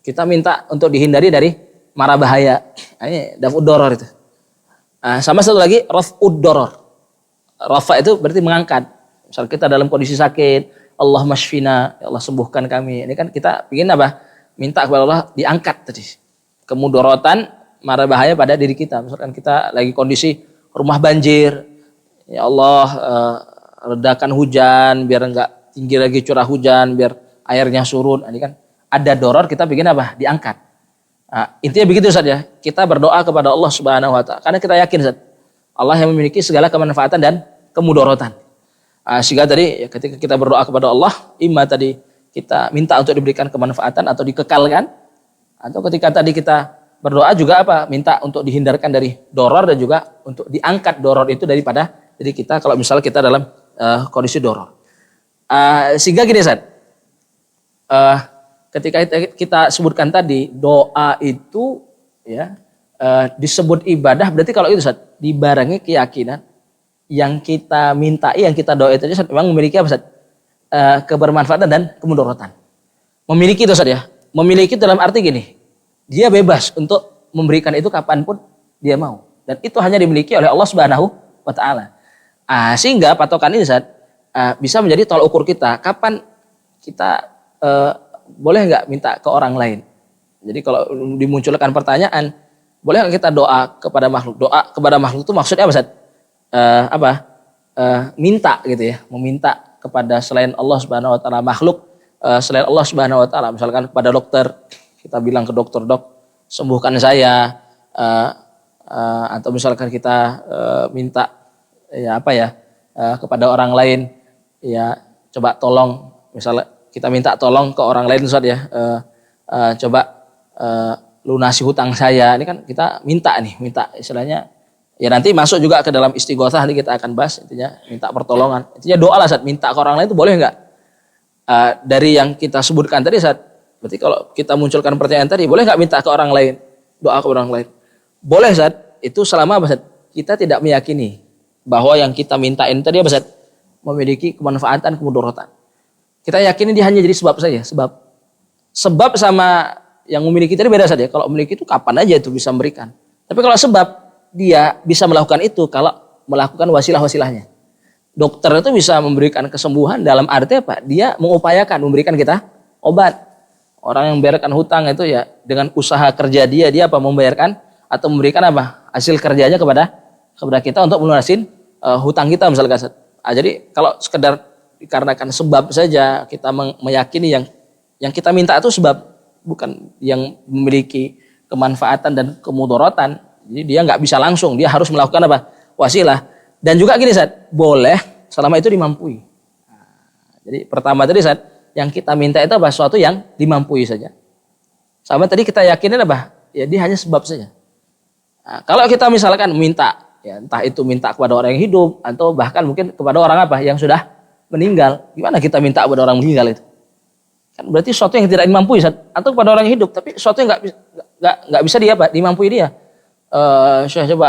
Kita minta untuk dihindari dari mara bahaya. Ini daf'ud doror itu. Sama satu lagi raf'ud doror. Rafa itu berarti mengangkat. Misal kita dalam kondisi sakit, Allah masfina, ya Allah sembuhkan kami. Ini kan kita ingin apa? Minta kepada Allah diangkat tadi kemudaratan, mara bahaya pada diri kita. Misalkan kita lagi kondisi rumah banjir, ya Allah redakan hujan biar enggak tinggi lagi curah hujan, biar airnya surut. Ini kan ada doror, kita ingin apa? Diangkat. Intinya begitu saja. Kita berdoa kepada Allah Subhanahu wa taala karena kita yakin Ustaz, Allah yang memiliki segala kemanfaatan dan kemudaratan. Sehingga tadi ya, ketika kita berdoa kepada Allah, imma tadi kita minta untuk diberikan kemanfaatan atau dikekalkan, atau ketika tadi kita berdoa juga apa? Minta untuk dihindarkan dari doror dan juga untuk diangkat doror itu daripada diri kita kalau misalnya kita dalam kondisi doror. Sehingga gini Ustaz, ketika kita sebutkan tadi doa itu ya disebut ibadah, berarti kalau itu Ustaz dibarengi keyakinan yang kita mintai, yang kita doa itu Ustaz memang memiliki apa Ustaz? Kebermanfaatan dan kemudaratan. Memiliki itu Ustaz ya. Memiliki dalam arti gini, dia bebas untuk memberikan itu kapanpun dia mau, dan itu hanya dimiliki oleh Allah Subhanahu wa taala. Sehingga patokan ini Ustaz bisa menjadi tolak ukur kita kapan kita boleh nggak minta ke orang lain. Jadi kalau dimunculkan pertanyaan, boleh nggak kita doa kepada makhluk? Doa kepada makhluk itu maksudnya apa Ustaz? Minta gitu ya, meminta kepada selain Allah Subhanahu wa taala, makhluk selain Allah Subhanahu wa taala. Misalkan kepada dokter, kita bilang ke dokter, "Dok, sembuhkan saya." Atau misalkan kita minta ya apa ya kepada orang lain, ya coba tolong, misalnya kita minta tolong ke orang lain Ustaz ya, coba lunasi hutang saya. Ini kan kita minta istilahnya. Ya nanti masuk juga ke dalam istighosah, nanti kita akan bahas, intinya minta pertolongan. Intinya doa lah Ustaz, minta ke orang lain itu boleh enggak? dari yang kita sebutkan tadi Ustaz, berarti kalau kita munculkan pertanyaan tadi, boleh nggak minta ke orang lain, doa ke orang lain? Boleh Ustaz, itu selama Ustaz, kita tidak meyakini bahwa yang kita mintain tadi Ustaz, memiliki kemanfaatan, kemudaratan. Kita yakini dia hanya jadi sebab saja, sebab sama yang memiliki tadi beda saja. Kalau memiliki itu kapan aja itu bisa memberikan. Tapi kalau sebab, dia bisa melakukan itu kalau melakukan wasilah-wasilahnya. Dokter itu bisa memberikan kesembuhan dalam arti apa? Dia mengupayakan memberikan kita obat. Orang yang membayarkan hutang itu ya dengan usaha kerja dia apa membayarkan atau memberikan apa? Hasil kerjanya kepada kita untuk melunasin hutang kita misalkan. Jadi kalau sekedar dikarenakan sebab saja kita meyakini yang kita minta itu sebab, bukan yang memiliki kemanfaatan dan kemudaratan. Jadi dia nggak bisa langsung, dia harus melakukan apa? Wasilah. Dan juga gini Ustaz, boleh selama itu dimampui. Jadi pertama tadi Ustaz, yang kita minta itu apa? Sesuatu yang dimampui saja. Sama tadi kita yakinin apa? Ya dia hanya sebab saja. Nah, kalau kita misalkan minta, ya entah itu minta kepada orang yang hidup atau bahkan mungkin kepada orang apa yang sudah meninggal, gimana kita minta kepada orang meninggal itu? Kan berarti sesuatu yang tidak dimampui Ustaz. Atau kepada orang yang hidup, tapi sesuatu yang nggak bisa dia apa? Dimampui dia. Saya coba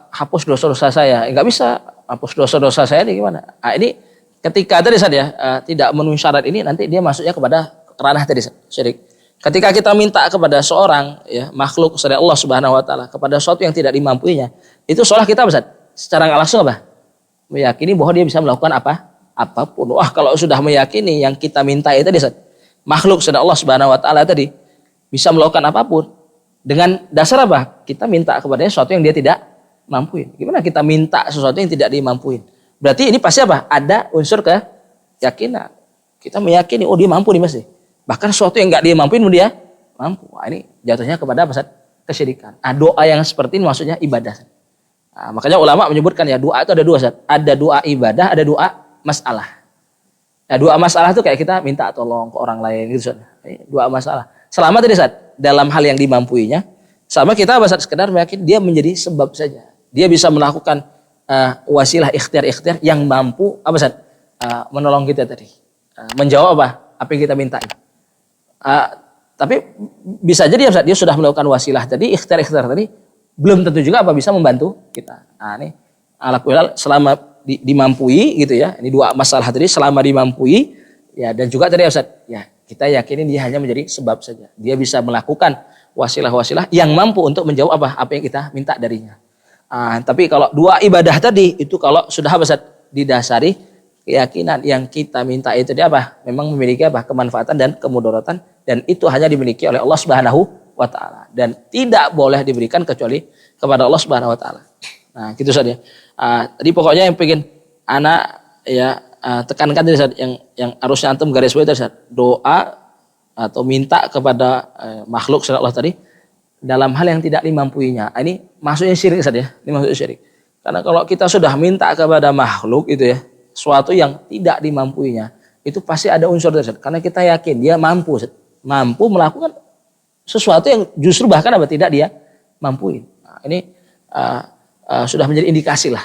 hapus dosa-dosa saya, nggak bisa hapus dosa-dosa saya ini gimana? Nah, ini ketika tadi Ustaz ya tidak memenuhi syarat ini, nanti dia masuknya kepada ranah tadi syirik. Ketika kita minta kepada seorang ya makhluk selain Allah Subhanahu Wa Taala kepada sesuatu yang tidak dimampuinya, itu seolah kita Ustaz secara nggak langsung apa? Meyakini bahwa dia bisa melakukan apapun. Wah kalau sudah meyakini yang kita minta itu tadi Ustaz, makhluk selain Allah Subhanahu Wa Taala tadi bisa melakukan apapun. Dengan dasar apa? Kita minta kepadanya sesuatu yang dia tidak mampuin. Gimana kita minta sesuatu yang tidak dimampuin? Berarti ini pasti apa? Ada unsur keyakinan. Kita meyakini, oh dia mampu nih masih. Bahkan sesuatu yang nggak dia mampuin, dia mampu. Wah, ini jatuhnya kepada apa? Kesyirikan. Doa yang seperti ini maksudnya ibadah. Nah, makanya ulama menyebutkan ya doa itu ada dua. Ada doa ibadah, ada doa masalah. Nah, doa masalah itu kayak kita minta tolong ke orang lain gitu. Doa masalah. Selama tadi dalam hal yang dimampuinya, sama kita sekedar meyakini dia menjadi sebab saja. Dia bisa melakukan wasilah ikhtiar yang mampu menolong kita tadi, menjawab apa yang kita minta. Tapi bisa jadi dia sudah melakukan wasilah tadi, ikhtiar tadi, belum tentu juga bisa membantu kita. Nah, ini alhamdulillah selama dimampui gitu ya. Ini dua masalah tadi selama dimampui ya, dan juga tadi ya kita yakini dia hanya menjadi sebab saja. Dia bisa melakukan wasilah-wasilah yang mampu untuk menjawab apa yang kita minta darinya. Tapi kalau dua ibadah tadi itu kalau sudah didasari keyakinan yang kita minta itu dia memang memiliki kemanfaatan dan kemudaratan, dan itu hanya dimiliki oleh Allah Subhanahu Wa Taala dan tidak boleh diberikan kecuali kepada Allah Subhanahu Wa Taala. Nah, gitu saja. Tadi pokoknya yang pengen anak ya tekankan tadi yang harusnya antum garis bawahi tadi doa atau minta kepada makhluk selain Allah tadi dalam hal yang tidak dimampuinya. Ini maksudnya syirik ya. Ini maksudnya syirik. Karena kalau kita sudah minta kepada makhluk itu ya, suatu yang tidak dimampuinya, itu pasti ada unsur tersebut. Karena kita yakin dia mampu melakukan sesuatu yang justru bahkan tidak dia mampuin. Nah, ini sudah menjadi indikasi lah,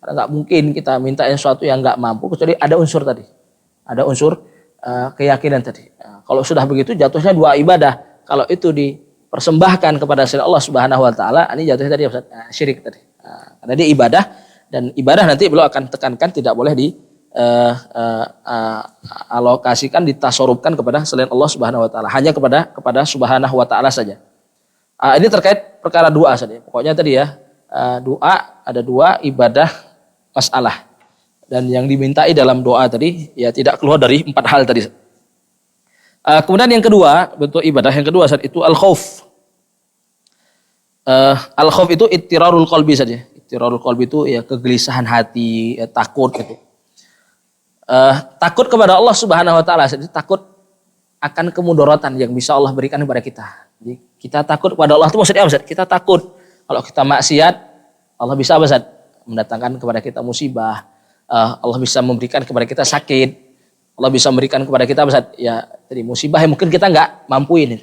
Karena nggak mungkin kita minta sesuatu yang nggak mampu kecuali ada unsur tadi, ada unsur keyakinan tadi. Nah, kalau sudah begitu jatuhnya dua ibadah. Kalau itu dipersembahkan kepada selain Allah Subhanahu Wa Taala, ini jatuhnya tadi syirik tadi. Nah, karena dia ibadah, dan ibadah nanti beliau akan tekankan tidak boleh alokasikan, ditasorupkan kepada selain Allah Subhanahu Wa Taala, hanya kepada Subhanahu Wa Taala saja. Ini terkait perkara doa saja. Pokoknya tadi ya doa ada dua, ibadah, masalah. Dan yang dimintai dalam doa tadi ya tidak keluar dari 4 hal tadi. Kemudian yang kedua, bentuk ibadah yang kedua itu al-khauf. Al-khauf itu ittirarul qalbi saja. Ittirarul qalbi itu ya kegelisahan hati, ya, takut gitu. Takut kepada Allah Subhanahu Wa Taala, takut akan kemudaratan yang bisa Allah berikan kepada kita. Jadi kita takut kepada Allah itu maksudnya apa? Kita takut kalau kita maksiat, Allah bisa mendatangkan kepada kita musibah. Allah bisa memberikan kepada kita sakit. Allah bisa memberikan kepada kita ya tadi musibah yang mungkin kita nggak mampuin.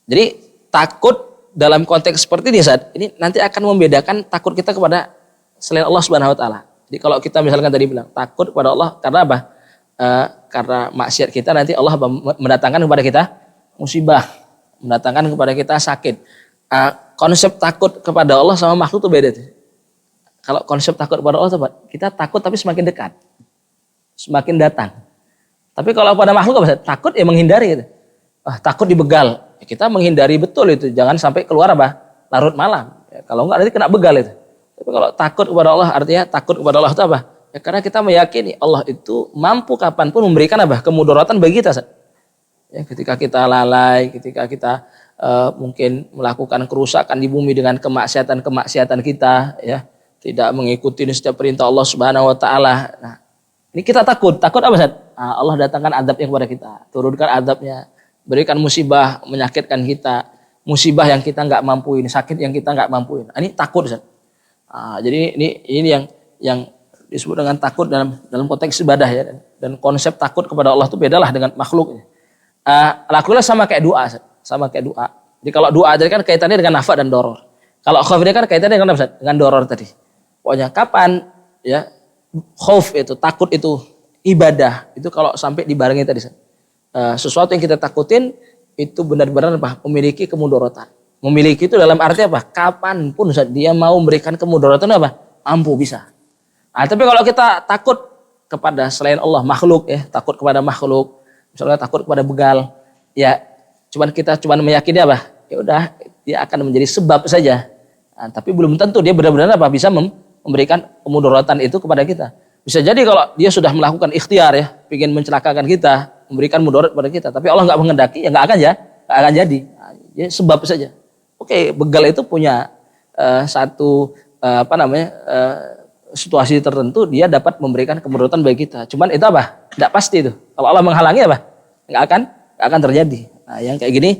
Jadi takut dalam konteks seperti ini ini nanti akan membedakan takut kita kepada selain Allah Subhanahu Wa Taala. Jadi kalau kita misalkan tadi bilang takut kepada Allah karena apa? Karena maksiat kita nanti Allah mendatangkan kepada kita musibah, mendatangkan kepada kita sakit. Konsep takut kepada Allah sama makhluk itu beda. Kalau konsep takut kepada Allah itu kita takut tapi semakin dekat, semakin datang. Tapi kalau pada makhluk apa? Takut ya menghindari. Gitu. Takut dibegal, ya kita menghindari betul itu, jangan sampai keluar apa? Larut malam. Ya, kalau enggak nanti kena begal itu. Tapi kalau takut kepada Allah artinya takut kepada Allah itu apa? Ya, karena kita meyakini Allah itu mampu kapanpun memberikan apa? Kemudaratan bagi kita. Ya, ketika kita lalai, ketika kita mungkin melakukan kerusakan di bumi dengan kemaksiatan kita, ya tidak mengikuti setiap perintah Allah Subhanahu Wa Taala. Nah, ini kita takut apa Ustaz? Allah datangkan adabnya kepada kita, turunkan adabnya, berikan musibah menyakitkan kita, musibah yang kita nggak mampuin, sakit yang kita nggak mampuin. Ini takut Ustaz. Jadi ini yang disebut dengan takut dalam konteks ibadah ya, dan konsep takut kepada Allah itu bedalah dengan makhluk. Lakukanlah sama kayak doa, sama kayak doa. Jadi kalau doa tadi kan kaitannya dengan nafa dan doror. Kalau khauf ini kan kaitannya dengan apa? Dengan doror tadi. Pokoknya kapan ya khauf itu, takut itu ibadah itu kalau sampai dibarengi tadi. Sesuatu yang kita takutin itu benar-benar apa? Memiliki kemudaratan. Memiliki itu dalam arti apa? Kapanpun dia mau memberikan kemudaratan apa? Mampu bisa. Tapi kalau kita takut kepada selain Allah, makhluk ya, takut kepada makhluk, misalnya takut kepada begal, ya kita meyakini apa? Ya udah, dia akan menjadi sebab saja. Tapi belum tentu dia benar-benar apa bisa memberikan kemudaratan itu kepada kita. Bisa jadi kalau dia sudah melakukan ikhtiar ya, ingin mencelakakan kita, memberikan mudarat kepada kita, tapi Allah nggak menghendaki, ya nggak akan jadi. Dia sebab saja. Oke, begal itu punya satu situasi tertentu dia dapat memberikan kemudaratan bagi kita. Cuman itu apa? Tidak pasti itu. Kalau Allah menghalangi apa? Nggak akan terjadi. Nah, yang kayak gini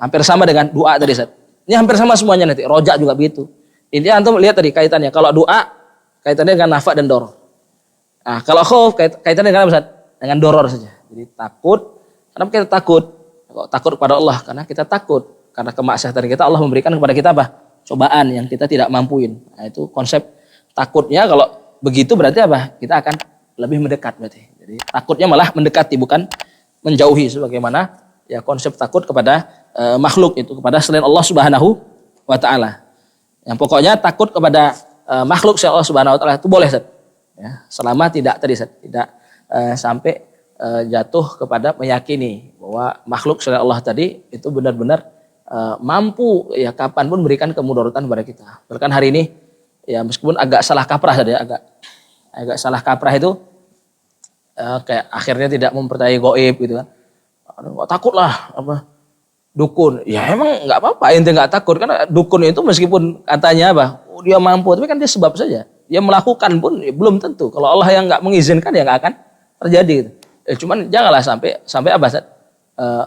hampir sama dengan doa tadi Ustaz. Ini hampir sama semuanya nanti. Roja juga begitu. Ini antum lihat tadi kaitannya. Kalau doa kaitannya dengan nafa dan doror. Nah, kalau khauf kaitannya dengan apa Ustaz? Dengan doror saja. Jadi takut. Kenapa kita takut? Kalau takut kepada Allah karena kita takut karena kemaksiatan kita Allah memberikan kepada kita apa? Cobaan yang kita tidak mampuin. Nah, itu konsep takutnya kalau begitu berarti apa? Kita akan lebih mendekat berarti. Jadi takutnya malah mendekati bukan menjauhi sebagaimana ya konsep takut kepada makhluk itu kepada selain Allah Subhanahu wa taala. Yang pokoknya takut kepada makhluk selain Allah Subhanahu wa taala itu boleh Ustaz. Ya, selama tidak sampai jatuh kepada meyakini bahwa makhluk selain Allah tadi itu benar-benar mampu ya kapanpun memberikan kemudaratan kepada kita. Bahkan hari ini ya meskipun agak salah kaprah saja, agak salah kaprah itu kayak akhirnya tidak mempercayai gaib gitu kan. Nggak takut lah apa dukun. Ya emang nggak apa-apa ente nggak takut karena dukun itu meskipun katanya apa dia mampu tapi kan dia sebab saja. Dia melakukan pun ya, belum tentu. Kalau Allah yang nggak mengizinkan ya nggak akan terjadi. Gitu. Cuman janganlah sampai apa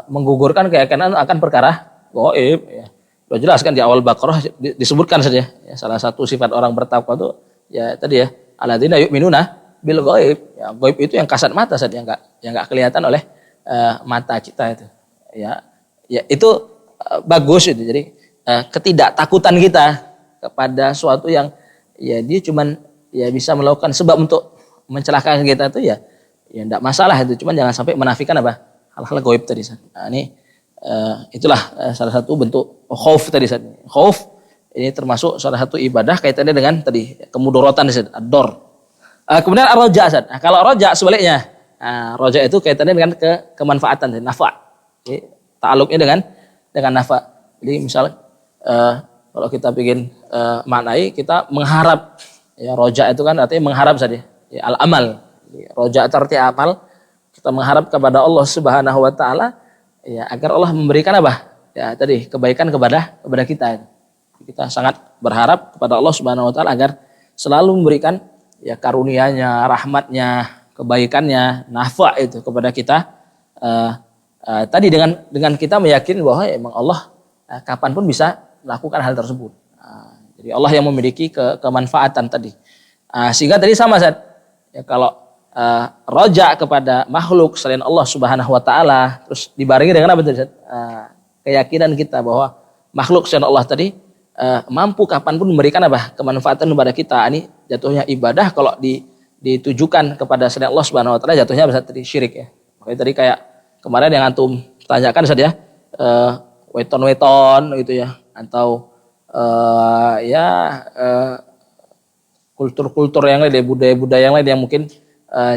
menggugurkan keyakinan akan perkara gaib. Ya. Sudah jelas kan di awal Baqarah disebutkan saja. Ya, salah satu sifat orang bertakwa itu ya tadi ya alladzina yu'minuna bil gaib. Ya, gaib itu yang kasat mata saja yang nggak kelihatan oleh mata kita itu. Ya itu bagus itu. Jadi ketidaktakutan kita kepada suatu yang ya dia cuman ya bisa melakukan sebab untuk mencelakakan kita itu ya enggak masalah itu, cuman jangan sampai menafikan apa hal-hal gaib tadi. Nah, ini itulah salah satu bentuk khauf tadi. Khauf ini termasuk salah satu ibadah kaitannya dengan tadi kemudaratan ad-dor. Kemudian ar-raja. Nah, kalau raja sebaliknya. Nah, raja itu kaitannya dengan kemanfaatan, nafa. Jadi, ta'alluqnya dengan nafa. Jadi misal kalau kita ingin maknai kita mengharap ya raja itu kan artinya mengharap saja ya, al-amal. Roja arti amal kita mengharap kepada Allah Subhanahu wa taala ya agar Allah memberikan apa? Ya tadi kebaikan kepada kita. Kita sangat berharap kepada Allah Subhanahu wa taala agar selalu memberikan ya karunia-Nya, rahmat-Nya, kebaikannya, nafa itu kepada kita. Tadi dengan kita meyakini bahwa emang Allah kapanpun bisa melakukan hal tersebut. Jadi Allah yang memiliki kemanfaatan tadi. Sehingga tadi sama Ustaz. Ya kalau roja kepada makhluk selain Allah Subhanahu wa taala terus dibarengi dengan apa tadi? Keyakinan kita bahwa makhluk selain Allah tadi mampu kapanpun memberikan apa kemanfaatan kepada kita. Ini jatuhnya ibadah kalau ditujukan kepada selain Allah Subhanahu Wa Taala jatuhnya bisa tadi syirik ya. Makanya tadi kayak kemarin yang antum tanyakan saja weton-weton gitu ya, atau kultur-kultur yang lain, budaya-budaya yang lain yang mungkin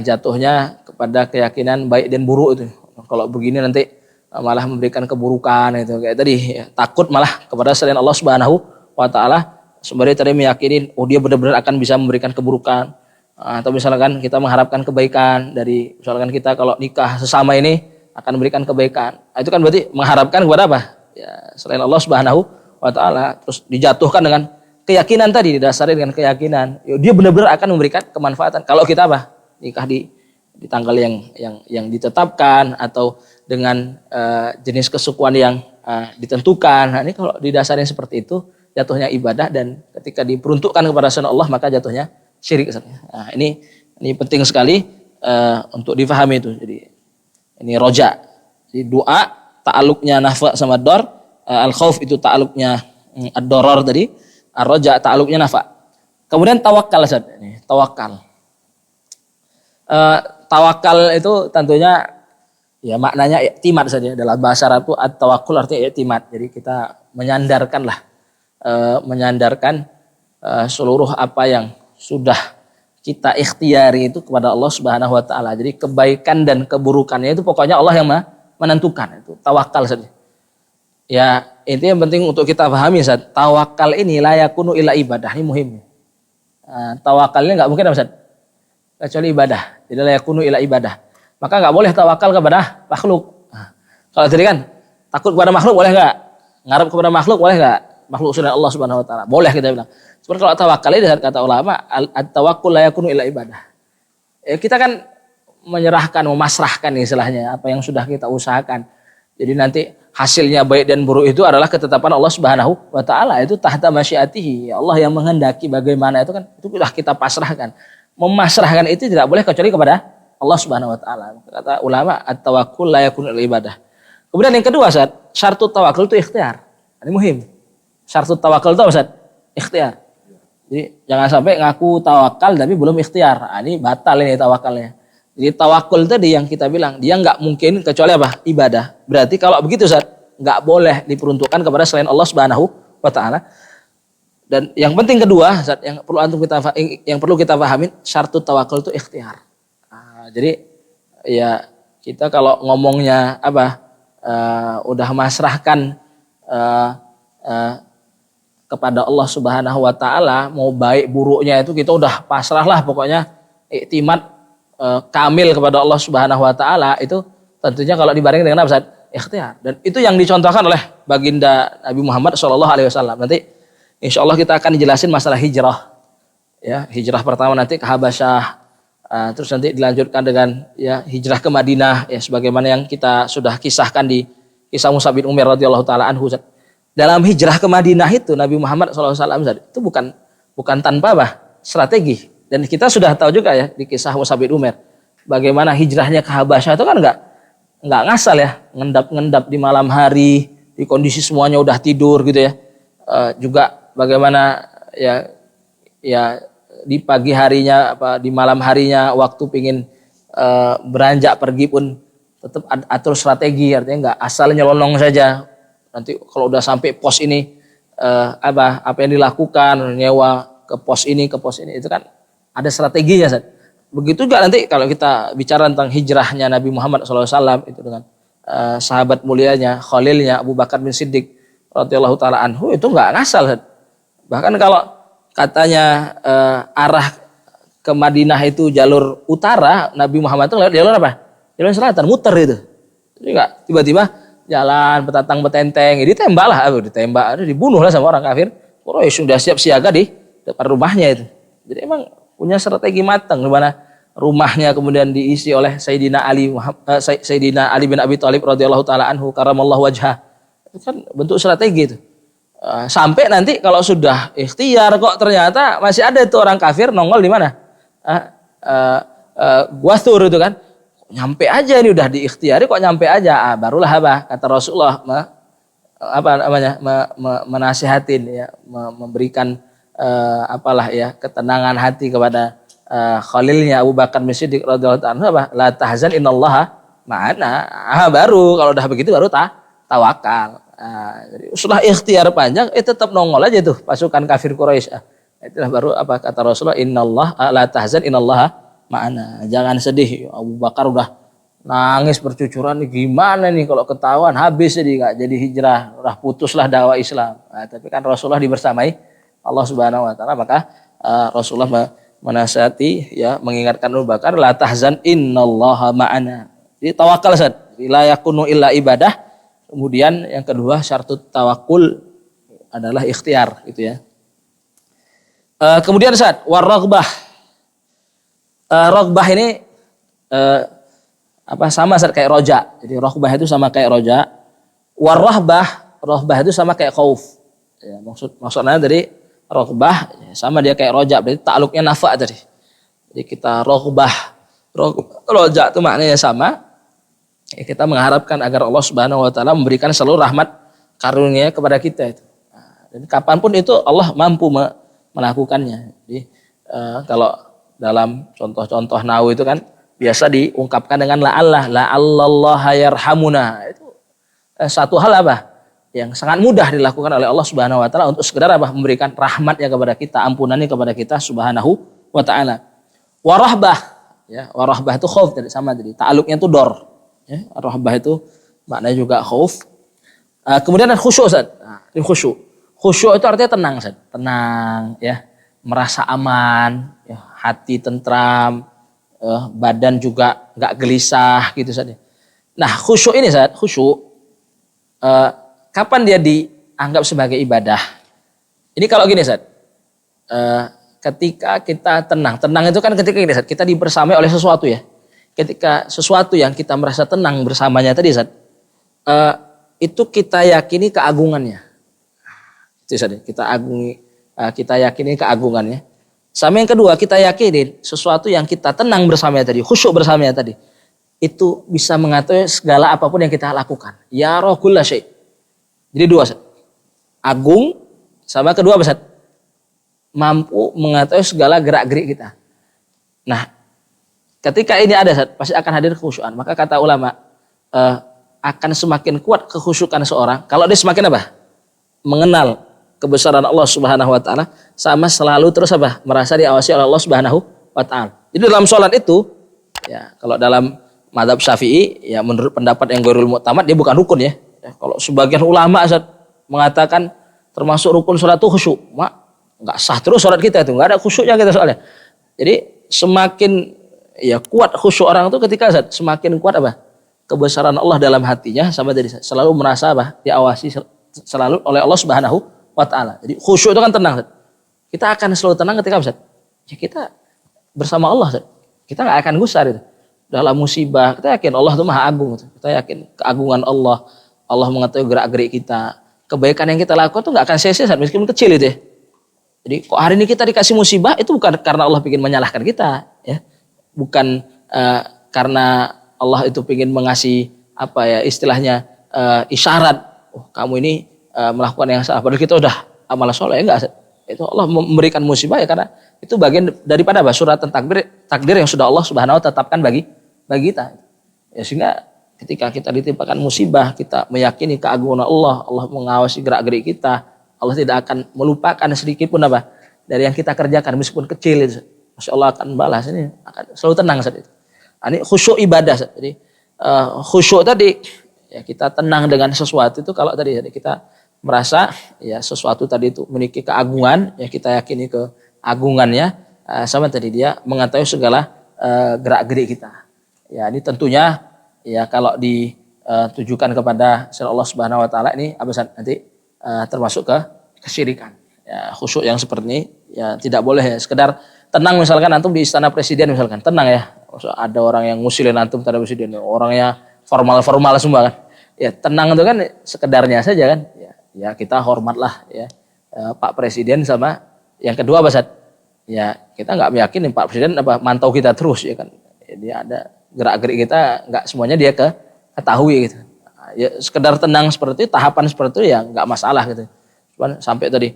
jatuhnya kepada keyakinan baik dan buruk itu. Kalau begini nanti malah memberikan keburukan itu kayak tadi ya, takut malah kepada selain Allah Subhanahu Wa Taala sembari tadi meyakini dia benar-benar akan bisa memberikan keburukan. Atau misalkan kita mengharapkan kebaikan dari misalkan kita kalau nikah sesama ini akan memberikan kebaikan. Itu kan berarti mengharapkan kepada apa? Ya, selain Allah Subhanahu Wa Taala, terus dijatuhkan dengan keyakinan tadi, didasari dengan keyakinan. Dia benar-benar akan memberikan kemanfaatan. Kalau kita apa? Nikah di tanggal yang ditetapkan atau dengan jenis kesukuan yang ditentukan. Nah, ini kalau didasari seperti itu jatuhnya ibadah, dan ketika diperuntukkan kepada selain Allah maka jatuhnya syirik. Nah, ini penting sekali untuk difahami itu. Jadi ini roja. Jadi doa ta'aluknya nafa sama dor, al-khauf itu ta'aluknya ad-doror tadi, ar-roja ta'aluknya nafa. Kemudian tawakal Ustaz. Ini tawakal. Tawakal itu tentunya ya maknanya i'timad saja. Dalam bahasa Arab itu at-tawakkul artinya i'timad. Jadi kita menyandarkan seluruh apa yang sudah kita ikhtiari itu kepada Allah Subhanahu Wa Taala. Jadi kebaikan dan keburukannya itu pokoknya Allah yang menentukan. Itu tawakal saja. Ya, itu yang penting untuk kita pahami Ustaz. Tawakal ini la yakunu illa ibadah. Ini muhim. Tawakal ini enggak mungkin Ustaz kecuali ibadah. Jadi la yakunu illa ibadah. Maka enggak boleh tawakal kepada makhluk. Kalau tadi kan takut kepada makhluk boleh enggak? Ngarep kepada makhluk boleh enggak? Makhluk selain Allah Subhanahu Wa Taala. Boleh kita bilang. Seperti kalau tawakal ini kata ulama, at-tawakkul la yakunu illa ibadah. Kita kan menyerahkan, memasrahkan istilahnya apa yang sudah kita usahakan. Jadi nanti hasilnya baik dan buruk itu adalah ketetapan Allah Subhanahu Wa Taala. Itu tahta masyiatihi. Allah yang menghendaki bagaimana itu kan itu sudah kita pasrahkan. Memasrahkan itu tidak boleh kecuali kepada Allah Subhanahu Wa Taala. Kata ulama, at-tawakkul la yakunu illa ibadah. Kemudian yang kedua syaratut tawakkul itu ikhtiar. Ini muhim. Syaratut tawakkul itu apa Ustaz? Ikhtiar. Jadi jangan sampai ngaku tawakal tapi belum ikhtiar. Ini batal ini tawakalnya. Jadi tawakul tadi yang kita bilang dia nggak mungkin kecuali apa? Ibadah. Berarti kalau begitu Ustaz, nggak boleh diperuntukkan kepada selain Allah Subhanahu Wa Taala. Dan yang penting kedua Ustaz, yang perlu kita pahami syaratut tawakul itu ikhtiar. Jadi ya kita kalau ngomongnya apa? Udah masrahkan kepada Allah Subhanahu Wa Taala, mau baik buruknya itu kita udah pasrah lah pokoknya, iktimad kamil kepada Allah Subhanahu Wa Taala, itu tentunya kalau dibarengi dengan apa? Ikhtiar. Dan itu yang dicontohkan oleh baginda Nabi Muhammad SAW. Nanti insya Allah kita akan dijelasin masalah hijrah. Ya, hijrah pertama nanti ke Habasyah, terus nanti dilanjutkan dengan ya hijrah ke Madinah, ya sebagaimana yang kita sudah kisahkan di kisah Mus'ab bin Umair radhiyallahu taala anhu. Dalam hijrah ke Madinah itu Nabi Muhammad SAW itu bukan tanpa apa? Strategi. Dan kita sudah tahu juga ya di kisah Mus'ab bin Umair bagaimana hijrahnya ke Habasyah itu kan enggak ngasal ya, ngendap di malam hari di kondisi semuanya udah tidur gitu ya. Juga bagaimana ya di pagi harinya di malam harinya waktu pingin beranjak pergi pun tetap atur strategi, artinya enggak asal nyelonong saja. Nanti kalau udah sampai pos ini apa yang dilakukan, nyewa ke pos ini itu kan ada strateginya. Begitu juga nanti kalau kita bicara tentang hijrahnya Nabi Muhammad SAW itu dengan sahabat mulianya, khalilnya Abu Bakar bin Siddiq radhiyallahu taala anhu, itu nggak ngasal. Bahkan kalau katanya arah ke Madinah itu jalur utara, Nabi Muhammad itu lewat jalur apa? Jalur selatan, muter itu. Jadi nggak tiba-tiba jalan betatang betenteng, ditembak lah, dibunuh lah sama orang kafir. Quraisy sudah siap siaga di depan rumahnya itu. Jadi emang punya strategi matang di mana rumahnya kemudian diisi oleh Sayyidina Ali bin Abi Thalib radhiyallahu taala anhu karamallahu wajhah. Itu kan bentuk strategi itu. Sampai nanti kalau sudah ikhtiar kok ternyata masih ada itu orang kafir nongol di mana? Guathur itu kan. Nyampe aja ini udah diikhtiari kok nyampe aja. Barulah apa? Kata Rasulullah, apa namanya menasihatin ya, memberikan apalah ya ketenangan hati kepada Khalilnya Abu Bakar Siddiq radhiyallahu anhu apa la tahzan innallaha ma'ana. Baru kalau udah begitu baru tawakal. Jadi setelah ikhtiar panjang tetap nongol aja tuh pasukan kafir Quraisy. Itulah baru apa kata Rasulullah innallah la tahzan innallaha ma'ana. Jangan sedih. Abu Bakar udah nangis bercucuran nih gimana nih kalau ketahuan habis jadi nggak jadi hijrah, udah putuslah dakwah Islam. Tapi kan Rasulullah dibersamai Allah Subhanahu wa taala, maka Rasulullah menasihati ya mengingatkan Abu Bakar la tahzan innallaha ma'ana. Jadi tawakal Ustaz. La yakunu illa ibadah. Kemudian yang kedua syaratut tawakul adalah ikhtiar gitu ya. Kemudian Ustaz waraghbah. Raghbah ini sama Ustaz kayak roja. Jadi raghbah itu sama kayak roja. Rahbah itu sama kayak khauf. Ya, maksudnya dari raghbah ya, sama dia kayak roja, berarti takluknya nafa tadi. Jadi kita raghbah, roja itu maknanya sama. Ya, kita mengharapkan agar Allah Subhanahu wa taala memberikan seluruh rahmat karunia kepada kita itu. Dan kapanpun itu Allah mampu melakukannya. Jadi kalau dalam contoh-contoh nahwu itu kan biasa diungkapkan dengan la'allallaha yarhamuna. Itu satu hal apa? Yang sangat mudah dilakukan oleh Allah Subhanahu wa taala untuk sekedar apa? Memberikan rahmatnya kepada kita, ampunannya kepada kita Subhanahu wa taala. Warahbah ya, warahbah itu khauf tadi sama tadi. Ta'alluqnya itu dor. Ya, rahbah itu maknanya juga khauf. Kemudian khusyuk Ustaz. Ini khusyuk. Khusyuk itu artinya tenang Ustaz. Tenang ya, merasa aman, ya, hati tentram, badan juga nggak gelisah gitu Ustaz. Nah, khusyuk ini Ustaz, khusyuk kapan dia dianggap sebagai ibadah? Ini kalau gini Ustaz. Ketika kita tenang itu kan ketika gini Ustaz, kita dibersamai oleh sesuatu ya. Ketika sesuatu yang kita merasa tenang bersamanya tadi Ustaz, itu kita yakini keagungannya. Itu Ustaz, kita yakini keagungannya. Sama yang kedua, kita yakini sesuatu yang kita tenang bersamanya tadi, khusyuk bersamanya tadi, itu bisa mengetahui segala apapun yang kita lakukan. Ya roh kulla syai'. Jadi dua Ustaz. Agung sama kedua Ustaz, mampu mengetahui segala gerak-gerik kita. Nah, ketika ini ada Ustaz, pasti akan hadir kekhusyukan. Maka kata ulama, akan semakin kuat kekhusyukan seorang kalau dia semakin apa? Mengenal kebesaran Allah Subhanahu wa taala, sama selalu terus apa? Merasa diawasi oleh Allah Subhanahu wa taala. Jadi dalam sholat itu ya, kalau dalam mazhab Syafi'i ya menurut pendapat yang ghairul mu'tamad dia bukan rukun ya. Kalau sebagian ulama Ustaz mengatakan termasuk rukun sholat itu khusyuk, nggak sah terus sholat kita itu, nggak ada khusyuknya kita soalnya. Jadi semakin ya kuat khusyuk orang itu ketika Ustaz semakin kuat apa? Kebesaran Allah dalam hatinya, sama dari selalu merasa apa? Diawasi selalu oleh Allah Subhanahu wa taala. Jadi khusyuk itu kan tenang Ustaz. Kita akan selalu tenang ketika Ustaz ya kita bersama Allah Ustaz. Kita nggak akan gusar itu. Dalam musibah kita yakin Allah itu maha agung Ustaz. Kita yakin keagungan Allah. Allah mengetahui gerak-gerik kita. Kebaikan yang kita lakukan itu nggak akan sia-sia Ustaz, meskipun kecil itu ya. Jadi kok hari ini kita dikasih musibah itu bukan karena Allah ingin menyalahkan kita ya. Bukan karena Allah itu ingin mengasih apa ya istilahnya isyarat, oh kamu ini melakukan yang salah, padahal kita udah amal soleh, enggak. Itu Allah memberikan musibah ya karena itu bagian daripada apa? Suratan takdir yang sudah Allah Subhanahu wa taala tetapkan bagi kita. Ya sehingga ketika kita ditimpakan musibah, kita meyakini keagungan Allah, Allah mengawasi gerak-gerik kita, Allah tidak akan melupakan sedikit pun apa dari yang kita kerjakan meskipun kecil itu. Masya Allah akan balas, ini akan selalu tenang saat itu. Ini khusyuk ibadah. Jadi khusyuk tadi ya kita tenang dengan sesuatu itu kalau tadi kita merasa ya sesuatu tadi itu memiliki keagungan, ya kita yakini keagungannya, sama tadi dia mengetahui segala gerak-gerik kita. Ya ini tentunya ya kalau ditujukan kepada Allah Subhanahu wa taala ini apa nanti termasuk ke kesyirikan. Ya khusyuk yang seperti ini ya tidak boleh ya sekedar tenang, misalkan antum di istana presiden misalkan tenang ya, ada orang yang ngusilin antum pada presiden, orangnya formal semua kan. Ya tenang itu kan sekedarnya saja kan. Ya kita hormatlah ya Pak Presiden, sama yang kedua apa Ustaz? Ya kita nggak meyakini Pak Presiden apa mantau kita terus ya kan. Ya, dia ada gerak-gerik kita nggak semuanya dia ketahui gitu. Nah, ya sekedar tenang seperti itu, tahapan seperti itu ya nggak masalah gitu. Cuman sampai tadi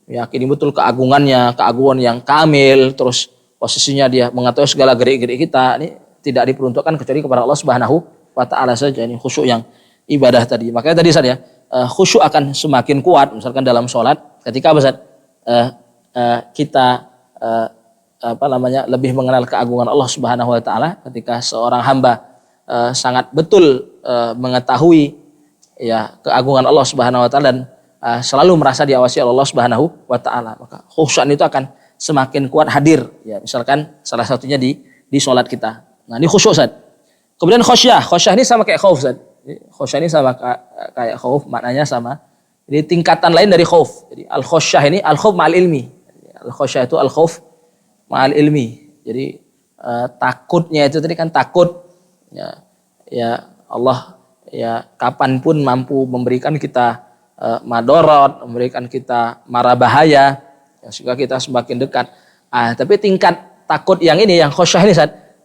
meyakini betul keagungannya, keagungan yang kamil, terus posisinya dia mengetahui segala gerik-gerik kita, ini tidak diperuntukkan kecuali kepada Allah Subhanahu wa taala saja. Ini khusyuk yang ibadah tadi. Makanya tadi saya khusyuk akan semakin kuat misalkan dalam sholat ketika kita lebih mengenal keagungan Allah Subhanahu wa taala, ketika seorang hamba sangat betul mengetahui ya keagungan Allah Subhanahu wa taala dan selalu merasa diawasi oleh Allah Subhanahu wa taala, maka khusyuk itu akan semakin kuat hadir ya, misalkan salah satunya di salat kita. Nah, ini khusyuk Ustaz. Kemudian khosyah ini sama kayak khauf Ustaz. Khosyah ini sama kayak khauf, maknanya sama. Jadi tingkatan lain dari khauf. Jadi al khosyah ini al khauf ma'al ilmi. Al khosyah itu al khauf ma'al ilmi. Jadi takutnya itu tadi kan takut ya Allah ya kapanpun mampu memberikan kita madorot, memberikan kita mara bahaya, ya, sehingga kita semakin dekat. Tapi tingkat takut yang ini, yang khosyah ini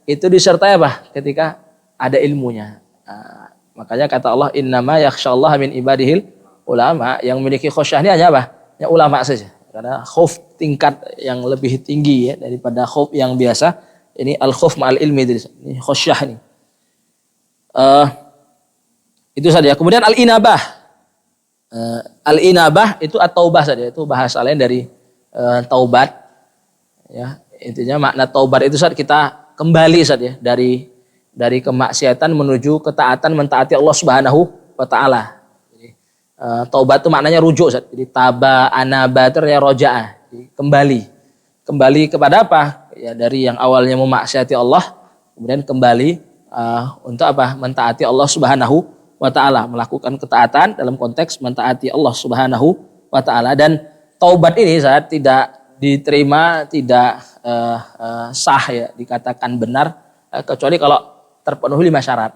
itu disertai apa? Ketika ada ilmunya. Makanya kata Allah, innama yakhsyallaha min ibadihil ulama. Yang memiliki khosyah ini hanya apa? Ya ulama saja. Karena khauf tingkat yang lebih tinggi ya, daripada khauf yang biasa. Ini al khauf ma'al ilmi, ini khosyah ini. Itu saja. Kemudian al-inabah. Al-inabah itu at-taubah saja, itu bahasa lain dari taubat. Ya, intinya makna taubat itu saat kita kembali saja dari kemaksiatan menuju ketaatan, mentaati Allah Subhanahu wa taala. Jadi taubat itu maknanya rujuk saja. Jadi taba, anaba itu artinya rojaah, kembali kepada apa? Ya, dari yang awalnya memaksiati Allah kemudian kembali untuk apa? Mentaati Allah Subhanahu wa ta'ala, melakukan ketaatan dalam konteks mentaati Allah Subhanahu wa ta'ala. Dan taubat ini saat tidak diterima, tidak sah ya, dikatakan benar kecuali kalau terpenuhi 5 syarat.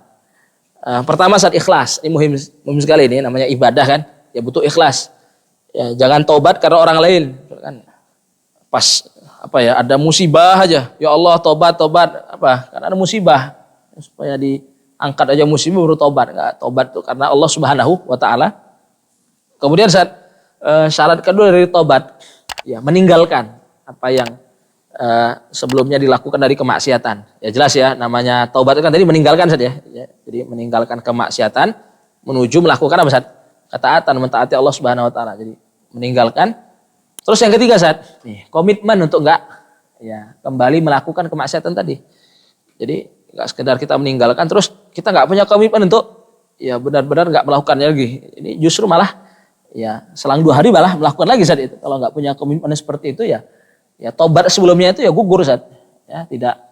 Pertama saat ikhlas, ini muhim sekali, ini namanya ibadah kan, ya butuh ikhlas. Ya, jangan taubat karena orang lain kan, pas ada musibah aja, ya Allah taubat karena ada musibah, supaya angkat aja musibah baru tobat. Enggak, tobat itu karena Allah Subhanahu wa taala. Kemudian syarat kedua dari tobat ya meninggalkan apa yang sebelumnya dilakukan dari kemaksiatan. Ya jelas ya, namanya tobat itu kan tadi meninggalkan saja ya. Jadi meninggalkan kemaksiatan menuju melakukan apa Ustaz? Ketaatan, mentaati Allah Subhanahu wa taala. Jadi meninggalkan. Terus yang ketiga komitmen untuk enggak ya kembali melakukan kemaksiatan tadi. Jadi nggak sekedar kita meninggalkan terus kita nggak punya komitmen untuk ya benar-benar nggak melakukannya lagi. Ini justru malah ya selang 2 hari malah melakukan lagi saat itu. Kalau nggak punya komitmen seperti itu ya tobat sebelumnya itu ya gugur saat ya tidak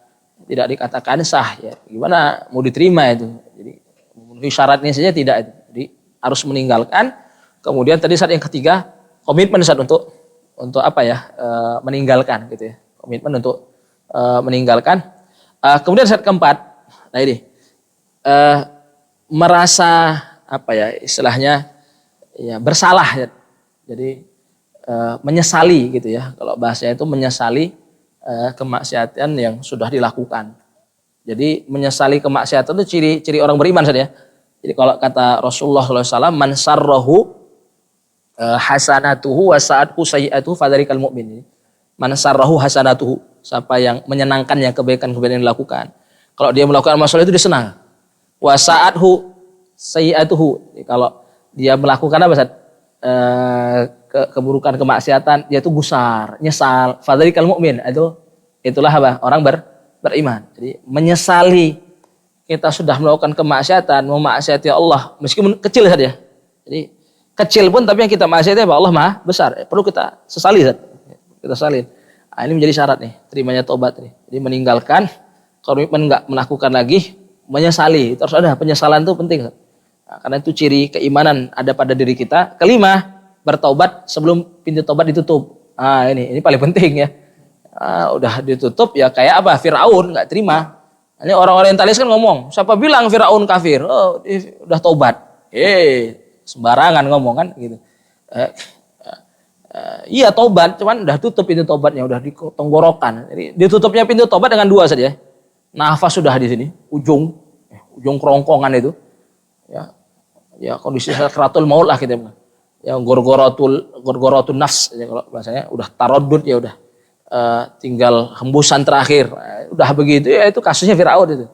dikatakan sah ya. Gimana mau diterima itu? Jadi memenuhi syaratnya saja tidak itu. Jadi harus meninggalkan. Kemudian tadi saat yang ketiga komitmen saat untuk meninggalkan gitu ya. Komitmen untuk meninggalkan. Kemudian syarat keempat, nah ini merasa istilahnya ya bersalah ya. Jadi menyesali gitu ya, kalau bahasanya itu menyesali kemaksiatan yang sudah dilakukan. Jadi menyesali kemaksiatan itu ciri orang beriman saja. Jadi kalau kata Rasulullah SAW, man sarrahu hasanatuhu wa sa'athu sayyi'atuhu fadzarikal mu'min. Man sarrahu hasanatuhu, siapa yang menyenangkannya kebaikan-kebaikan yang dilakukan. Kalau dia melakukan masalah itu dia senang. Wa sa'athu sayyi'atuhu, kalau dia melakukan apa Ustaz? Keburukan, kemaksiatan, dia itu gusar, nyesal. Fadzarikal mu'min, itulah apa? Orang beriman. Jadi menyesali kita sudah melakukan kemaksiatan, memaksiati Allah, meskipun kecil saja. Ya. Jadi kecil pun tapi yang kita maksiati apa? Allah Maha besar. Perlu kita sesali Ustaz. Kita salin. Nah, ini menjadi syarat nih, terimanya tobat nih. Jadi meninggalkan, komitmen enggak melakukan lagi, menyesali. Terus ada penyesalan itu penting. Nah, karena itu ciri keimanan ada pada diri kita. Kelima, bertaubat sebelum pintu tobat ditutup. Ini paling penting ya. Udah ditutup ya kayak apa? Firaun enggak terima. Ini orang orientalis kan ngomong, siapa bilang Firaun kafir? Oh, udah tobat. Sembarangan ngomong kan gitu. Iya tobat, cuman udah tutup pintu tobatnya, udah di tenggorokan. Jadi ditutupnya pintu tobat dengan 2 saja. Nafas sudah di sini, ujung kerongkongan itu. Ya. ya kondisi sakratul maut lah kita bilang. Yang gorgorotul nafs ya, kalau bahasanya udah tarodud ya udah tinggal hembusan terakhir. Udah begitu ya itu kasusnya Firaun itu.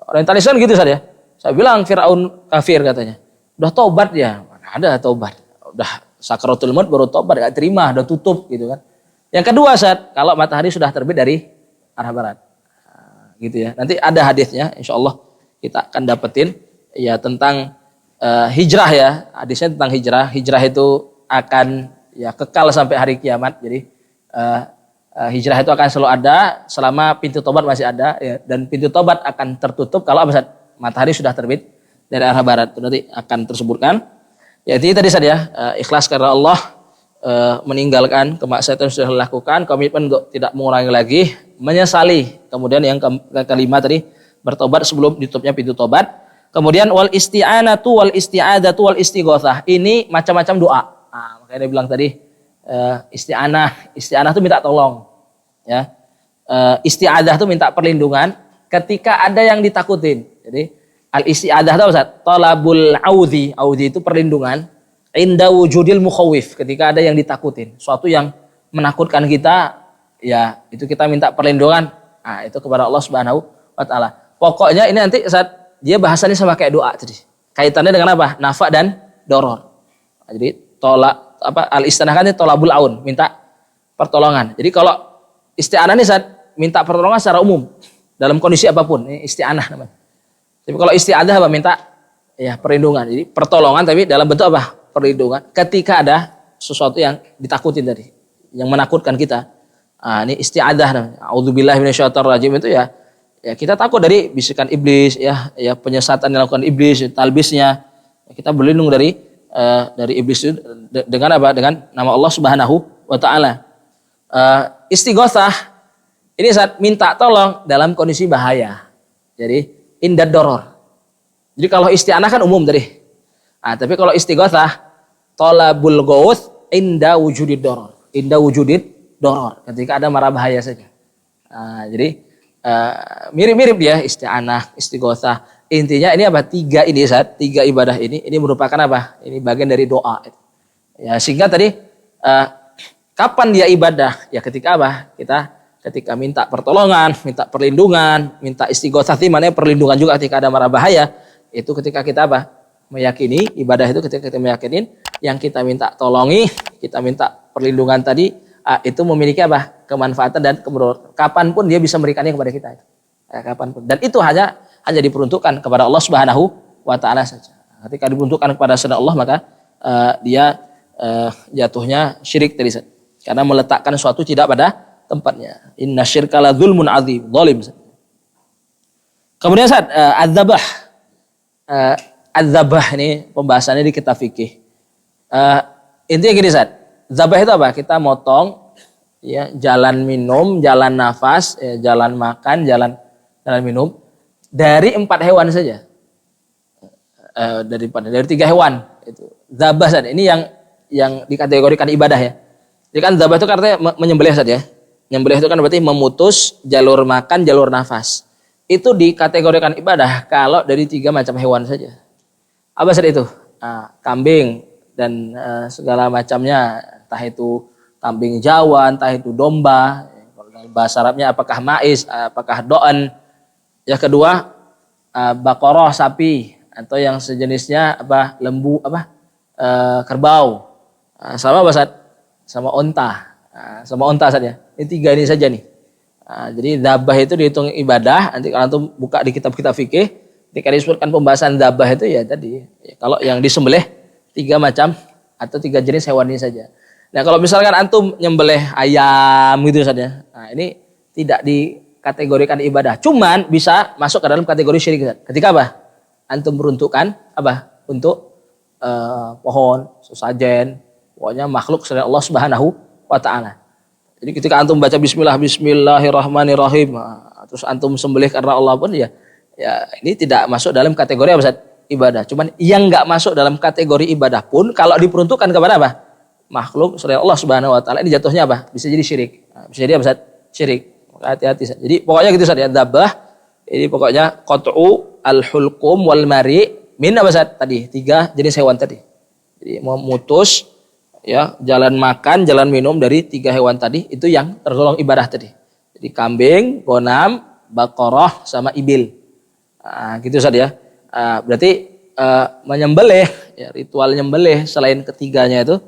Orientalis kan gitu saja. Saya bilang Firaun kafir katanya. Udah tobat ya, mana ada tobat. Udah sakratul maut baru tobat, gak terima, udah tutup gitu kan. Yang kedua saat kalau matahari sudah terbit dari arah barat. Nah, gitu ya. Nanti ada hadisnya insyaallah kita akan dapetin ya tentang hijrah ya, hadisnya tentang hijrah. Hijrah itu akan ya kekal sampai hari kiamat. Jadi hijrah itu akan selalu ada selama pintu tobat masih ada ya. Dan pintu tobat akan tertutup kalau matahari sudah terbit dari arah barat. Itu nanti akan tersebutkan. Ya itu tadi saja ikhlas karena Allah, meninggalkan kemaksiatan yang sudah dilakukan, komitmen untuk tidak mengulangi lagi, menyesali. Kemudian yang kelima tadi bertobat sebelum ditutupnya pintu tobat. Kemudian wal isti'anatu wal isti'adatu wal istighotsah. Ini macam-macam doa. Nah, makanya dia bilang tadi isti'anah itu minta tolong. Ya. Isti'adah itu minta perlindungan ketika ada yang ditakutin. Jadi al isti'adah itu Ustaz, talabul audhi. Audhi itu perlindungan inda wujudil mukhawif, ketika ada yang ditakutin. Suatu yang menakutkan kita, ya itu kita minta perlindungan. Nah, itu kepada Allah Subhanahu wa taala. Pokoknya ini nanti saat dia bahasannya sama kayak doa tadi. Kaitannya dengan apa? Nafa dan doror. Nah, jadi al-isti'anah kan tolabul aun, minta pertolongan. Jadi kalau isti'anah ini saat minta pertolongan secara umum dalam kondisi apapun, ini isti'anah namanya. Tapi kalau isti'adah apa? Minta ya perlindungan. Jadi pertolongan tapi dalam bentuk apa? Perlindungan. Ketika ada sesuatu yang ditakutin tadi, yang menakutkan kita. Nah, ini isti'adah namanya. A'udzubillahi minasyaitonirrajim itu ya kita takut dari bisikan iblis, ya penyesatan yang dilakukan iblis, talbisnya. Kita berlindung dari iblis itu dengan apa? Dengan nama Allah Subhanahu wa taala. Istighotsah ini saat minta tolong dalam kondisi bahaya. Jadi indad doror. Jadi kalau isti'anah kan umum tadi. Nah, tapi kalau istighotsah talabul ghauts inda wujudid doror. Inda wujudid doror. Ketika ada mara bahaya saja. Nah, jadi mirip-mirip ya isti'anah, istighotsah. Intinya ini apa? Tiga ibadah ini merupakan apa? Ini bagian dari doa. Ya, sehingga tadi kapan dia ibadah? Ya ketika apa? Ketika minta pertolongan, minta perlindungan, minta istighotsah, mana perlindungan juga ketika ada mara bahaya. Itu ketika kita apa? Meyakini ibadah itu ketika kita meyakinin yang kita minta tolongi, kita minta perlindungan tadi itu memiliki apa? Kemanfaatan dan kemudaratan. Kapanpun dia bisa memberikannya kepada kita. Ya, kapanpun. Dan itu hanya diperuntukkan kepada Allah Subhanahu wa taala saja. Ketika diperuntukkan kepada selain Allah maka dia jatuhnya syirik tadi. Karena meletakkan sesuatu tidak pada tempatnya. Inna syirka la dzulmun adzim, zalim. Kemudian adzabah. Adzabah ini pembahasannya di kitab fikih. Intinya gini zabah itu apa? Kita motong ya jalan minum, jalan nafas, jalan makan, jalan minum dari 4 hewan saja. Dari 3 hewan itu. Zabah ini yang dikategorikan ibadah ya. Jadi kan zabah itu artinya menyembelih saja. Menyembelih itu kan berarti memutus jalur makan, jalur nafas. Itu dikategorikan ibadah kalau dari 3 macam hewan saja. Apa itu? Kambing dan segala macamnya, entah itu kambing Jawa, entah itu domba. Dalam bahasa Arabnya apakah maiz, apakah doan. Yang kedua baqarah, sapi, atau yang sejenisnya apa? Lembu, kerbau. Sama apa sama onta. Sama onta saja. Ini 3 ini saja nih. Jadi dzabah itu dihitung ibadah. Nanti kalau antum buka di kitab-kitab fikih, ketika disebutkan pembahasan dzabah itu ya tadi. Kalau yang disembelih 3 macam atau 3 jenis hewan ini saja. Nah kalau misalkan antum nyembelih ayam gitu saja. Nah ini tidak dikategorikan ibadah. Cuman bisa masuk ke dalam kategori syirik. Ketika apa? Antum peruntukkan apa? Untuk pohon, sesajen, pokoknya makhluk selain Allah Subhanahu wa taala. Jadi ketika antum baca bismillahirrahmanirrahim, terus antum sembelih karena Allah pun ya ini tidak masuk dalam kategori apa? Ibadah. Cuman yang enggak masuk dalam kategori ibadah pun kalau diperuntukkan kepada apa? Makhluk selain Allah Subhanahu wa taala, ini jatuhnya apa? Bisa jadi syirik. Bisa jadi apa? Syirik. Maka hati-hati. Jadi pokoknya gitu saja dzabah. Ini pokoknya qat'u al-hulqum wal mari min apa Ustaz? Tadi 3 jenis hewan tadi. Jadi memutus ya jalan makan, jalan minum dari 3 hewan tadi itu yang tergolong ibadah tadi. Jadi kambing, gonam, baqarah sama ibil. Nah, gitu Ustaz ya. Berarti menyembelih ya, ritual nyembelih selain ketiganya itu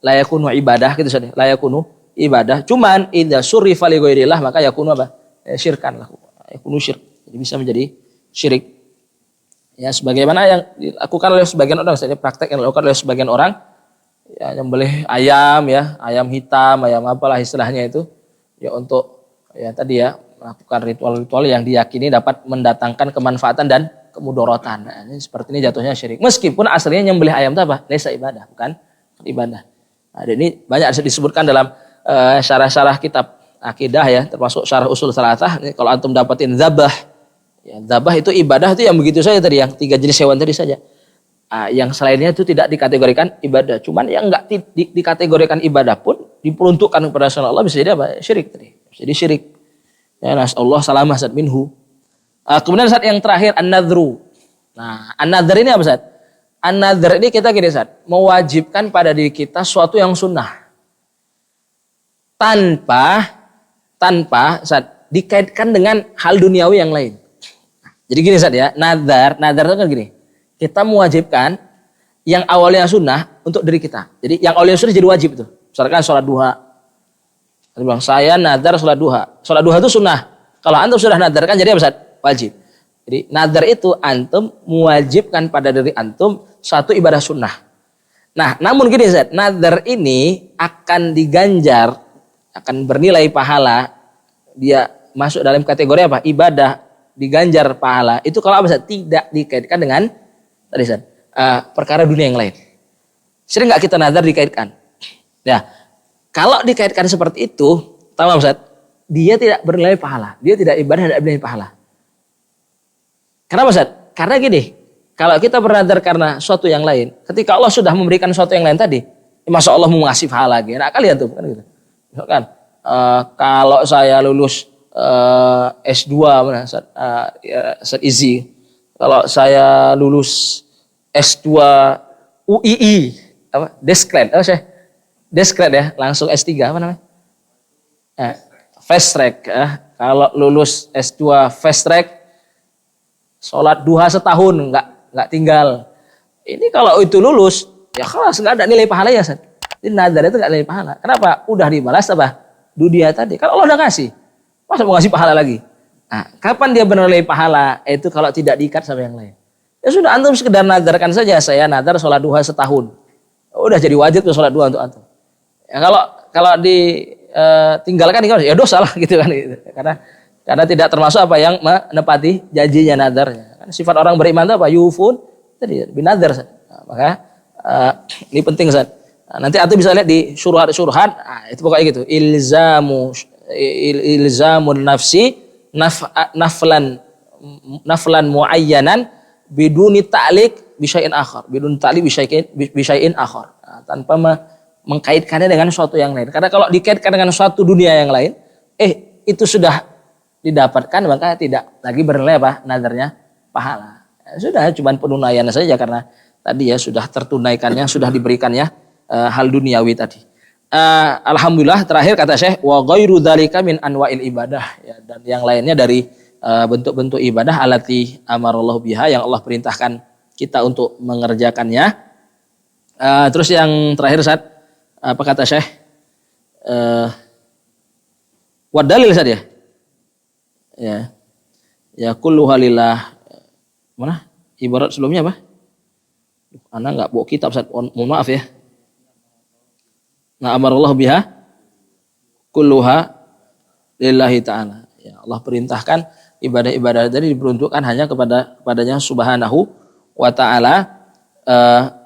la yakunu ibadah gitu Ustaz. La yakunu ibadah. Cuman idza surifa li ghairillah maka yakunu apa? Syirkan lah. Yakunu syirk. Jadi bisa menjadi syirik. Ya sebagaimana yang dilakukan oleh sebagian orang, misalnya praktek yang dilakukan oleh sebagian orang ya nyembelih ayam ya, ayam hitam, ayam apalah istilahnya itu ya untuk ya tadi ya melakukan ritual-ritual yang diyakini dapat mendatangkan kemanfaatan dan kemudorotan. Nah, ini seperti ini jatuhnya syirik. Meskipun aslinya nyembelih ayam itu apa? Laisa ibadah, bukan ibadah. Nah, ini banyak disebutkan dalam syarah-syarah kitab akidah ya, termasuk syarah usul salatah. Kalau antum dapatin zabah, ya, zabah itu ibadah itu yang begitu saja tadi, yang 3 jenis hewan tadi saja. Yang selainnya itu tidak dikategorikan ibadah. Cuman yang enggak dikategorikan ibadah pun diperuntukkan kepada selain Allah bisa jadi apa? Syirik tadi. Bisa jadi syirik. Ya, nasallahu salamah Ustaz minhu. Kemudian Ustaz yang terakhir an-nadhru. Nah, an-nadhr ini apa Ustaz? An-nadhr ini kita gini Ustaz, mewajibkan pada diri kita suatu yang sunnah. Tanpa Ustaz dikaitkan dengan hal duniawi yang lain. Jadi gini Ustaz ya, nadhar itu kan gini. Kita mewajibkan yang awalnya sunnah untuk diri kita. Jadi yang awalnya sunnah jadi wajib itu. Misalkan sholat duha. Dia bilang, saya nadhar sholat duha. Sholat duha itu sunnah. Kalau antum sudah nadhar kan jadi apa Ustaz? Wajib. Jadi nadhar itu antum mewajibkan pada diri antum satu ibadah sunnah. Nah namun gini Ustaz, nadhar ini akan diganjar, akan bernilai pahala. Dia masuk dalam kategori apa? Ibadah. Diganjar pahala itu kalau apa Ustaz? Tidak dikaitkan dengan tadi Ustaz, perkara dunia yang lain. Sering nggak kita nazar dikaitkan? Ya, kalau dikaitkan seperti itu, tahu Ustaz, dia tidak bernilai pahala, dia tidak ibadah, tidak bernilai pahala. Kenapa Ustaz? Karena gini, kalau kita bernazar karena suatu yang lain, ketika Allah sudah memberikan suatu yang lain tadi, masa Allah mau ngasih pahala lagi? Nah kalian tuh kan gitu. Misalkan kalau saya lulus S2 mana Ustaz Izzi. Kalau saya lulus S2 UII apa? Deskred. Oh saya Deskred ya, langsung S3 apa namanya? Fast track ya. Kalau lulus S2 fast track sholat duha setahun enggak tinggal. Ini kalau itu lulus ya kelas enggak ada nilai pahala ya Ustaz. Jadi nazar itu enggak nilai pahala. Kenapa? Udah dibalas apa? Dunia tadi. Kalau Allah udah ngasih. Masa mau ngasih pahala lagi? Nah, kapan dia bernilai pahala? Itu kalau tidak diikat sama yang lain. Ya sudah antum sekedar nadarkan saja, saya nadar sholat duha setahun. Udah jadi wajib tuh sholat duha untuk antum. Ya, kalau ditinggalkan ya dosa lah gitu kan. Karena tidak termasuk apa yang menepati janjinya nadarnya. Kan sifat orang beriman itu apa? Yufun tadi binadar. Nah, maka ini penting Ustaz. Nah, nanti antum bisa lihat di syurhat. Nah, itu pokoknya gitu. Ilzamun nafsi naflan muayyanan biduni ta'liq bisyai'in akhar, nah, tanpa mengkaitkannya dengan suatu yang lain. Karena kalau dikaitkan dengan suatu dunia yang lain, itu sudah didapatkan maka tidak lagi bernilai apa? Nadarnya pahala. Sudah cuman penunaian saja karena tadi ya sudah tertunaikannya, sudah diberikannya hal duniawi tadi. Alhamdulillah terakhir kata Syekh wa ghairu dzalika min anwa'il ibadah ya, dan yang lainnya dari bentuk-bentuk ibadah alati amarallahu biha yang Allah perintahkan kita untuk mengerjakannya. Terus yang terakhir Ustaz, apa kata Syekh? Wa dalil Ustaz ya. Ya kulluha lillah. Mana? Ibarat sebelumnya apa? Ana enggak bawa kitab Ustaz. Mohon maaf ya. Nah amarallahu biha kulluha lillahi ta'ala. Ya, Allah perintahkan ibadah-ibadah tadi diperuntukkan hanya kepadanya subhanahu wa ta'ala.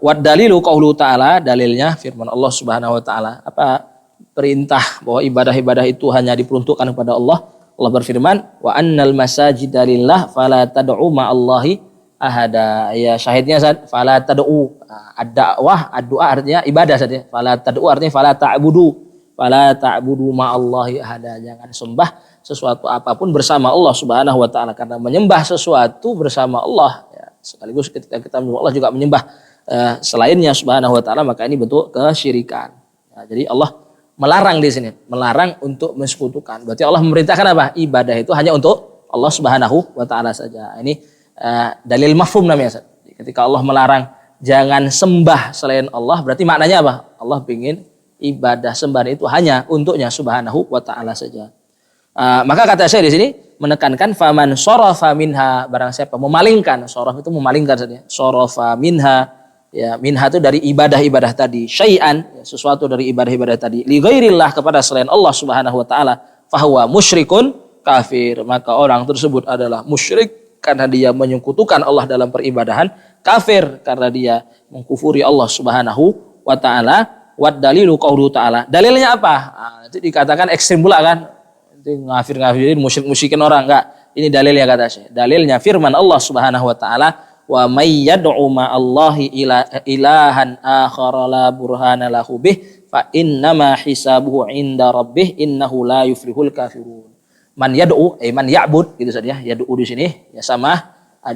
Wa dalilu qaulu ta'ala, dalilnya firman Allah subhanahu wa ta'ala. Apa perintah bahwa ibadah-ibadah itu hanya diperuntukkan kepada Allah. Allah berfirman, wa annal masajida lillah fala tad'u ma'allahi ahada. Ya syahidnya Ustaz, fala tad'u. Ad-da'wah, ad-du'a artinya ibadah saja. Fala tad'u artinya fala ta'budu ma'allahi ahada. Jangan sembah sesuatu apapun bersama Allah Subhanahu wa taala, karena menyembah sesuatu bersama Allah ya, Sekaligus ketika kita menyembah Allah juga menyembah selainnya subhanahu wa ta'ala, maka ini bentuk kesyirikan. Nah, jadi Allah melarang di sini, melarang untuk mensekutukan. Berarti Allah memerintahkan apa? Ibadah itu hanya untuk Allah subhanahu wa ta'ala saja. Ini dalil mafhum namanya. Ketika Allah melarang jangan sembah selain Allah, berarti maknanya apa? Allah ingin ibadah sembahan itu hanya untuknya subhanahu wa ta'ala saja. Maka kata saya di sini menekankan faman sarafa minha, barang siapa memalingkan, saraf itu memalingkan saja. Sarafa minha, ya minha itu dari ibadah-ibadah tadi, syai'an, ya, sesuatu dari ibadah-ibadah tadi, li ghairillah, kepada selain Allah subhanahu wa ta'ala, fahuwa musyrikun kafir, maka orang tersebut adalah musyrik karena dia menyekutukan Allah dalam peribadahan, kafir karena dia mengkufuri Allah subhanahu wa ta'ala. Wad dalilu qauluhu ta'ala, dalilnya apa? Itu dikatakan ekstrim pula kan, itu ngafir-ngafirin, musyrik-musyrikin orang, enggak. Ini dalilnya kata saya, dalilnya firman Allah subhanahu wa ta'ala, wa may yad'u ma'allahi ilahan akhara la burhana lahu bih fa innama hisabuhu 'inda rabbih innahu la yuflihul kafirun. Man yad'u, man ya'bud, gitu saja. Yad'u di sini ya sama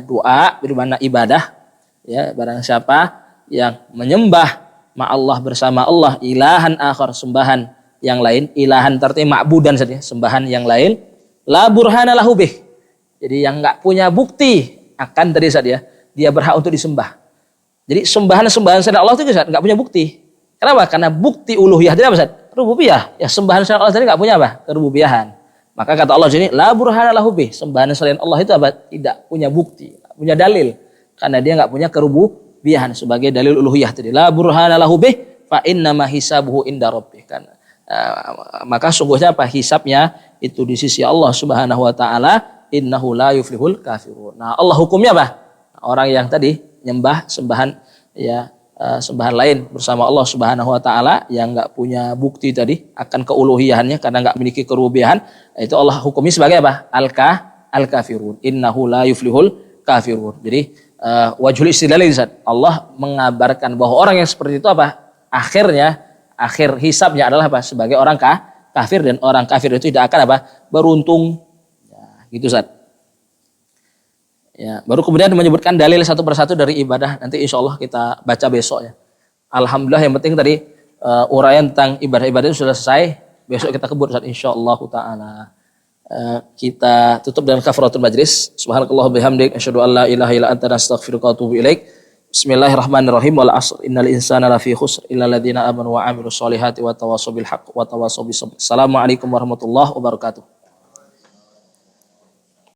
doa bermakna ibadah. Ya, barang siapa yang menyembah ma'allah, bersama Allah, ilahan akhar, sembahan yang lain, ilahan artinya ma'budan saja, sembahan yang lain, la burhana lahu bih. Jadi yang enggak punya bukti akan tadi saja dia berhak untuk disembah. Jadi sembahan-sembahan selain Allah itu enggak punya bukti. Kenapa? Karena bukti uluhiyah tidak apa? Rububiyah. Ya, sembahan selain Allah tadi enggak punya apa? Kerububiyahan. Maka kata Allah sini, la burhana lahu bih, sembahan selain Allah itu apa? Tidak punya bukti, tidak punya dalil. Karena dia enggak punya kerububiyahan sebagai dalil uluhiyah tadi. La burhana lahu bih fa innama hisabuhu inda rabbih. Maka sungguhnya apa? Hisabnya itu di sisi Allah subhanahu wa ta'ala, innahu la yuflihul kafirun. Nah, Allah hukumnya apa? Orang yang tadi nyembah sembahan, ya, sembahan lain bersama Allah subhanahu wa ta'ala, yang enggak punya bukti tadi akan keuluhiyahannya karena enggak memiliki kerububiyahan, itu Allah hukumi sebagai apa? Al-kafirun. Innahu la yuflihul kafirun. Jadi wajhul istidlal, Allah mengabarkan bahwa orang yang seperti itu apa? Akhir hisabnya adalah apa? Sebagai orang kafir, dan orang kafir itu tidak akan apa? Beruntung. Ya, gitu Ustaz. Ya, baru kemudian menyebutkan dalil satu persatu dari ibadah. Nanti insya Allah kita baca besok ya. Alhamdulillah, yang penting tadi uraian tentang ibadah-ibadah itu sudah selesai. Besok kita kebut insya Allah ta'ala. Kita tutup dengan kafaratul majlis. Subhanakallah bihamdik, asyhadu an la ilaha illa anta, astaghfiruka wa atubu ilaik. Bismillahirrahmanirrahim. Wal 'asr innal insana lafi khusr illa alladziina aamanu wa 'amilus solihati wa tawassaw bil haqq wa tawassaw bis sabr. Assalamualaikum warahmatullahi wabarakatuh.